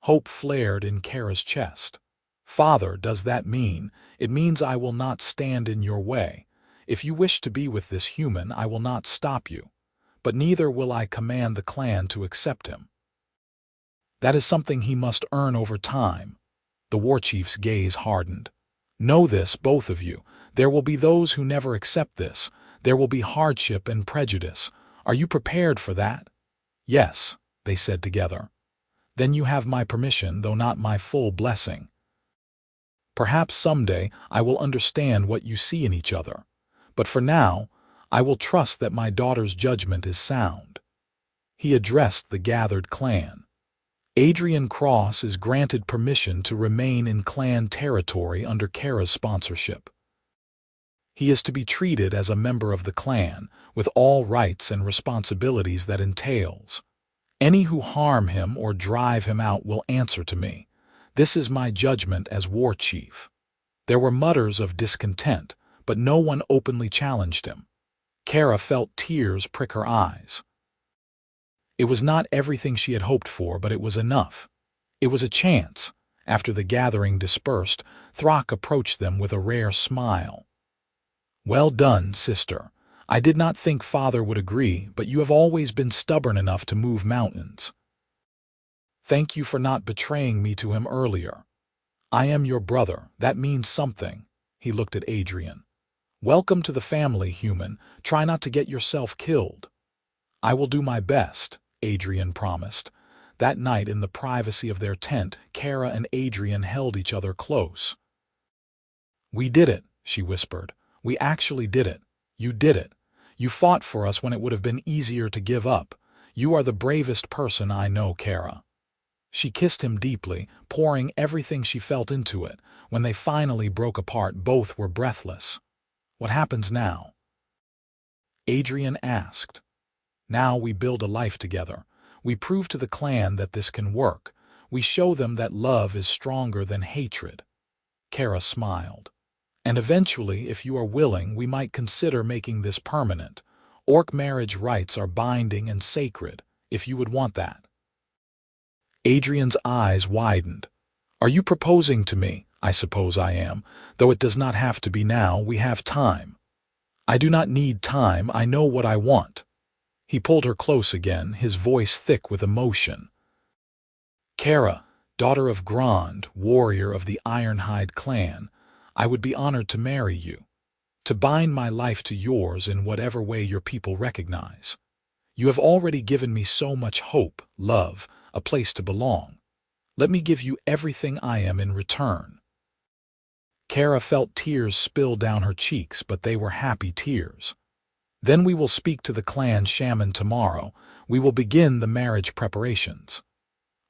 Speaker 1: Hope flared in Kerra's chest. "Father, does that mean? It means I will not stand in your way. If you wish to be with this human, I will not stop you. But neither will I command the clan to accept him. That is something he must earn over time." The Warchief's gaze hardened. "Know this, both of you. There will be those who never accept this. There will be hardship and prejudice. Are you prepared for that?" "Yes," they said together. "Then you have my permission, though not my full blessing. Perhaps someday I will understand what you see in each other. But for now, I will trust that my daughter's judgment is sound." He addressed the gathered clan. "Adrian Cross is granted permission to remain in clan territory under Kerra's sponsorship. He is to be treated as a member of the clan, with all rights and responsibilities that entails. Any who harm him or drive him out will answer to me. This is my judgment as Warchief." There were mutters of discontent, but no one openly challenged him. Kerra felt tears prick her eyes. It was not everything she had hoped for, but it was enough. It was a chance. After the gathering dispersed, Throck approached them with a rare smile. "Well done, sister. I did not think father would agree, but you have always been stubborn enough to move mountains. Thank you for not betraying me to him earlier. I am your brother. That means something." He looked at Adrian. "Welcome to the family, human. Try not to get yourself killed." "I will do my best," Adrian promised. That night in the privacy of their tent, Kerra and Adrian held each other close. "We did it," she whispered. "We actually did it. You did it. You fought for us when it would have been easier to give up. You are the bravest person I know, Kerra." She kissed him deeply, pouring everything she felt into it. When they finally broke apart, both were breathless. "What happens now?" Adrian asked. "Now we build a life together. We prove to the clan that this can work. We show them that love is stronger than hatred." Kerra smiled. "And eventually, if you are willing, we might consider making this permanent. Orc marriage rites are binding and sacred, if you would want that." Adrian's eyes widened. "Are you proposing to me?" I suppose I am, though it does not have to be now. We have time. I do not need time. I know what I want. He pulled her close again, his voice thick with emotion. Kerra, daughter of Grand, warrior of the Ironhide Clan, I would be honored to marry you, to bind my life to yours in whatever way your people recognize. You have already given me so much hope, love, a place to belong. Let me give you everything I am in return. Kerra felt tears spill down her cheeks, but they were happy tears. Then we will speak to the clan shaman tomorrow. We will begin the marriage preparations.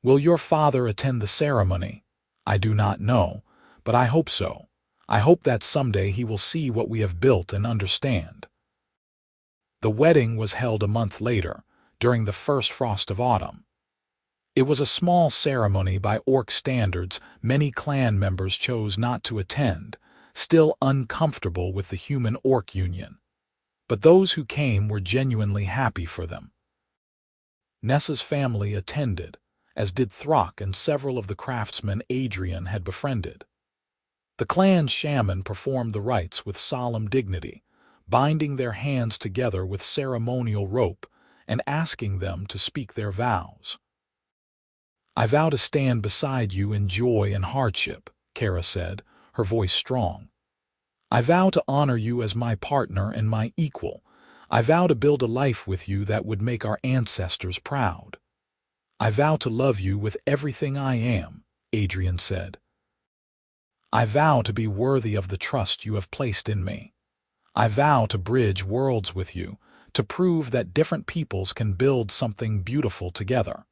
Speaker 1: Will your father attend the ceremony? I do not know, but I hope so. I hope that someday he will see what we have built and understand. The wedding was held a month later, during the first frost of autumn. It was a small ceremony by orc standards. Many clan members chose not to attend, still uncomfortable with the human-orc union. But those who came were genuinely happy for them. Nessa's family attended, as did Throck and several of the craftsmen Adrian had befriended. The clan shaman performed the rites with solemn dignity, binding their hands together with ceremonial rope and asking them to speak their vows. I vow to stand beside you in joy and hardship, Kerra said, her voice strong. I vow to honor you as my partner and my equal. I vow to build a life with you that would make our ancestors proud. I vow to love you with everything I am, Adrian said. I vow to be worthy of the trust you have placed in me. I vow to bridge worlds with you, to prove that different peoples can build something beautiful together.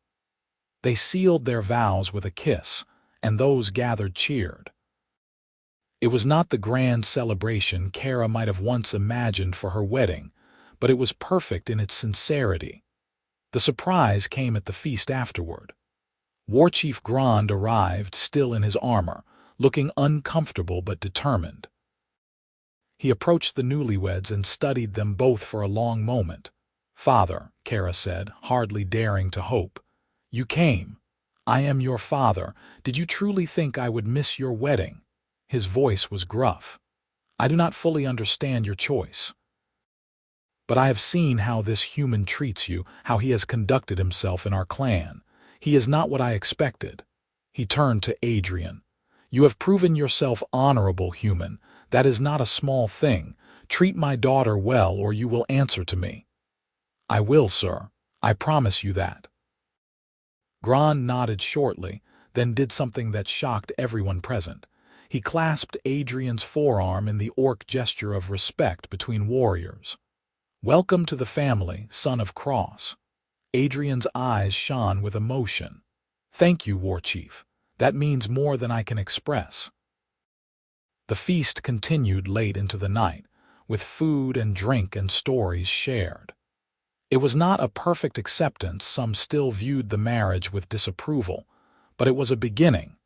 Speaker 1: They sealed their vows with a kiss, and those gathered cheered. It was not the grand celebration Kerra might have once imagined for her wedding, but it was perfect in its sincerity. The surprise came at the feast afterward. Warchief Grand arrived, still in his armor, looking uncomfortable but determined. He approached the newlyweds and studied them both for a long moment. "Father," Kerra said, hardly daring to hope. "You came. I am your father. Did you truly think I would miss your wedding?" His voice was gruff. "I do not fully understand your choice. But I have seen how this human treats you, how he has conducted himself in our clan. He is not what I expected." He turned to Adrian. "You have proven yourself honorable, human. That is not a small thing. Treat my daughter well or you will answer to me." "I will, sir. I promise you that." Grand nodded shortly, then did something that shocked everyone present. He clasped Adrian's forearm in the orc gesture of respect between warriors. "Welcome to the family, son of Cross." Adrian's eyes shone with emotion. "Thank you, Warchief. That means more than I can express." The feast continued late into the night, with food and drink and stories shared. It was not a perfect acceptance. Some still viewed the marriage with disapproval, but it was a beginning.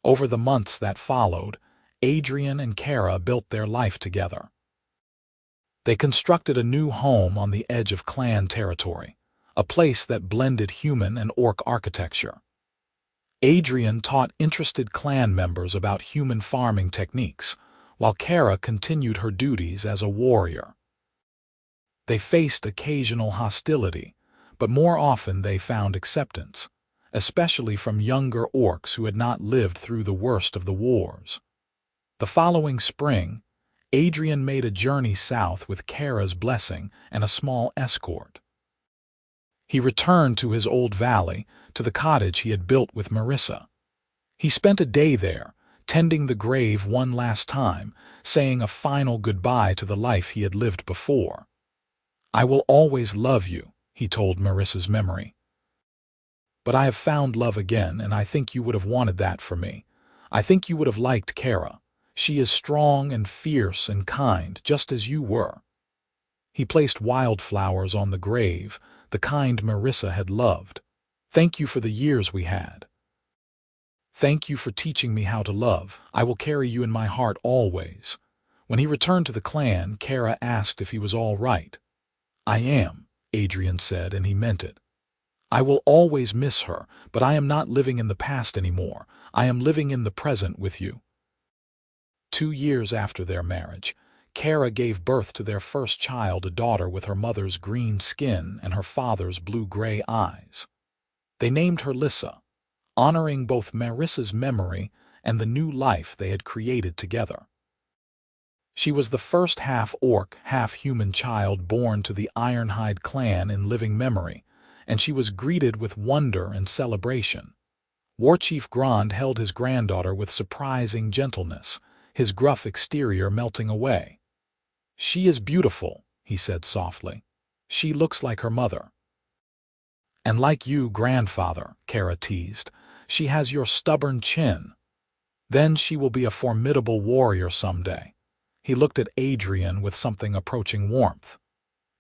Speaker 1: Over the months that followed, Adrian and Kerra built their life together. They constructed a new home on the edge of clan territory, a place that blended human and orc architecture. Adrian taught interested clan members about human farming techniques, while Kerra continued her duties as a warrior. They faced occasional hostility, but more often they found acceptance, especially from younger orcs who had not lived through the worst of the wars. The following spring, Adrian made a journey south with Kerra's blessing and a small escort. He returned to his old valley, to the cottage he had built with Marissa. He spent a day there, tending the grave one last time, saying a final goodbye to the life he had lived before. "I will always love you," he told Marissa's memory. "But I have found love again, and I think you would have wanted that for me. I think you would have liked Kerra. She is strong and fierce and kind, just as you were." He placed wildflowers on the grave, the kind Marissa had loved. "Thank you for the years we had. Thank you for teaching me how to love. I will carry you in my heart always." When he returned to the clan, Kerra asked if he was all right. "I am," Adrian said, and he meant it. "I will always miss her, but I am not living in the past anymore. I am living in the present with you." 2 years after their marriage, Kerra gave birth to their first child, a daughter with her mother's green skin and her father's blue-gray eyes. They named her Lissa, honoring both Marissa's memory and the new life they had created together. She was the first half-orc, half-human child born to the Ironhide Clan in living memory, and she was greeted with wonder and celebration. Warchief Grand held his granddaughter with surprising gentleness, his gruff exterior melting away. "She is beautiful," he said softly. "She looks like her mother." "And like you, grandfather," Kerra teased, "she has your stubborn chin. Then she will be a formidable warrior someday." He looked at Adrian with something approaching warmth.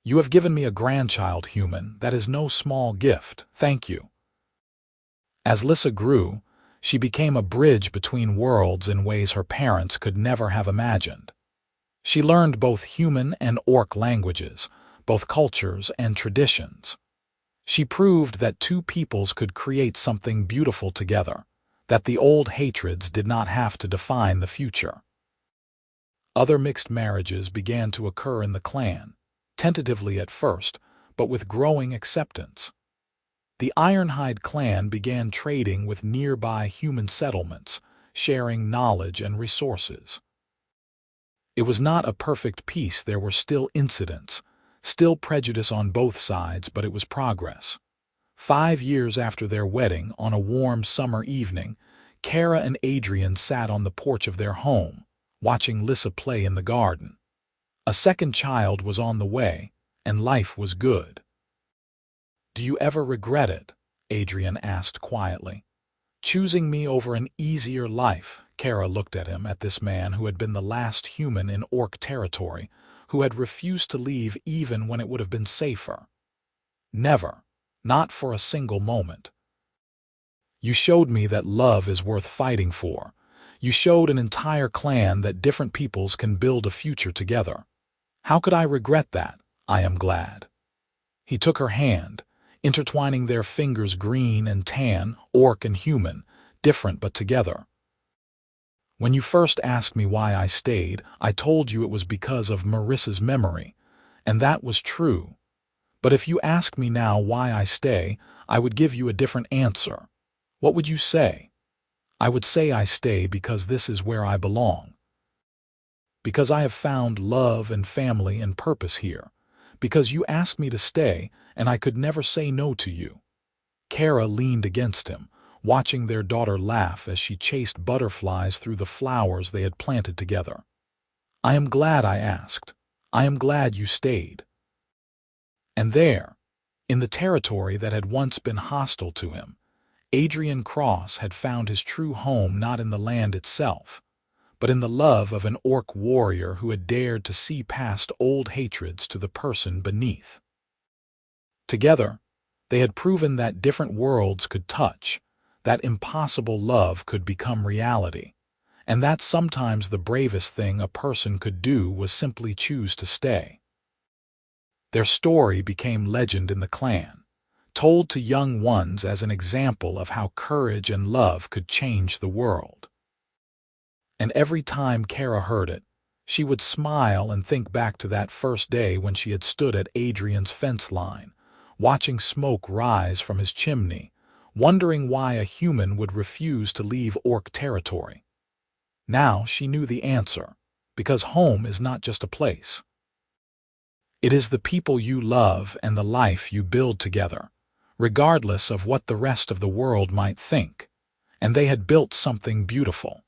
Speaker 1: "You have given me a grandchild, human. That is no small gift. Thank you." As Lissa grew, she became a bridge between worlds in ways her parents could never have imagined. She learned both human and orc languages, both cultures and traditions. She proved that two peoples could create something beautiful together, that the old hatreds did not have to define the future. Other mixed marriages began to occur in the clan, tentatively at first, but with growing acceptance. The Ironhide Clan began trading with nearby human settlements, sharing knowledge and resources. It was not a perfect peace. There were still incidents, still prejudice on both sides, but it was progress. 5 years after their wedding, on a warm summer evening, Kerra and Adrian sat on the porch of their home, watching Lissa play in the garden. A second child was on the way, and life was good. "Do you ever regret it?" Adrian asked quietly. "Choosing me over an easier life?" Kerra looked at him, at this man who had been the last human in orc territory, who had refused to leave even when it would have been safer. "Never. Not for a single moment. You showed me that love is worth fighting for. You showed an entire clan that different peoples can build a future together. How could I regret that? I am glad." He took her hand, intertwining their fingers, green and tan, orc and human, different but together. "When you first asked me why I stayed, I told you it was because of Marissa's memory, and that was true. But if you ask me now why I stay, I would give you a different answer. What would you say? I would say I stay because this is where I belong. Because I have found love and family and purpose here. Because you asked me to stay, and I could never say no to you." Kerra leaned against him, watching their daughter laugh as she chased butterflies through the flowers they had planted together. "I am glad I asked. I am glad you stayed." And there, in the territory that had once been hostile to him, Adrian Cross had found his true home, not in the land itself, but in the love of an orc warrior who had dared to see past old hatreds to the person beneath. Together, they had proven that different worlds could touch, that impossible love could become reality, and that sometimes the bravest thing a person could do was simply choose to stay. Their story became legend in the clan, told to young ones as an example of how courage and love could change the world. And every time Kerra heard it, she would smile and think back to that first day when she had stood at Adrian's fence line, watching smoke rise from his chimney, wondering why a human would refuse to leave orc territory. Now she knew the answer, because home is not just a place. It is the people you love and the life you build together, regardless of what the rest of the world might think, and they had built something beautiful.